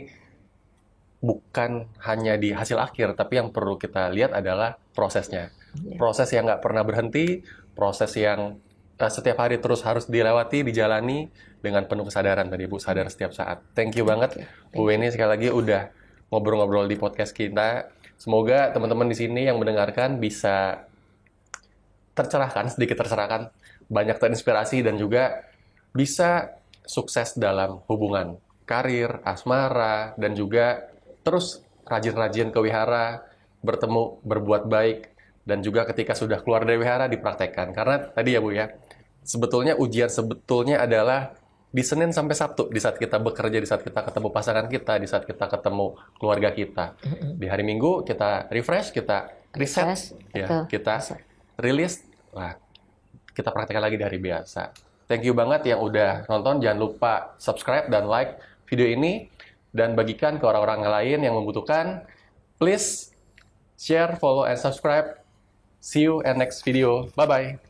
bukan hanya di hasil akhir, tapi yang perlu kita lihat adalah prosesnya. Proses yang nggak pernah berhenti, proses yang setiap hari terus harus dilewati, dijalani dengan penuh kesadaran. Tadi Bu sadar setiap saat. Thank you banget Bu Weni sekali lagi udah ngobrol-ngobrol di podcast kita. Semoga teman-teman di sini yang mendengarkan bisa sedikit tercerahkan, banyak terinspirasi dan juga bisa sukses dalam hubungan karir, asmara, dan juga terus rajin-rajin ke wihara, bertemu, berbuat baik, dan juga ketika sudah keluar dari wihara dipraktekkan. Karena tadi ya Bu ya, sebetulnya ujian adalah di Senin sampai Sabtu, di saat kita bekerja, di saat kita ketemu pasangan kita, di saat kita ketemu keluarga kita. Di hari Minggu kita refresh, kita reset, ya, kita rilis, kita praktekkan lagi di hari biasa. Thank you banget yang udah nonton. Jangan lupa subscribe dan like video ini, dan bagikan ke orang-orang lain yang membutuhkan. Please share, follow, and subscribe. See you in next video. Bye-bye.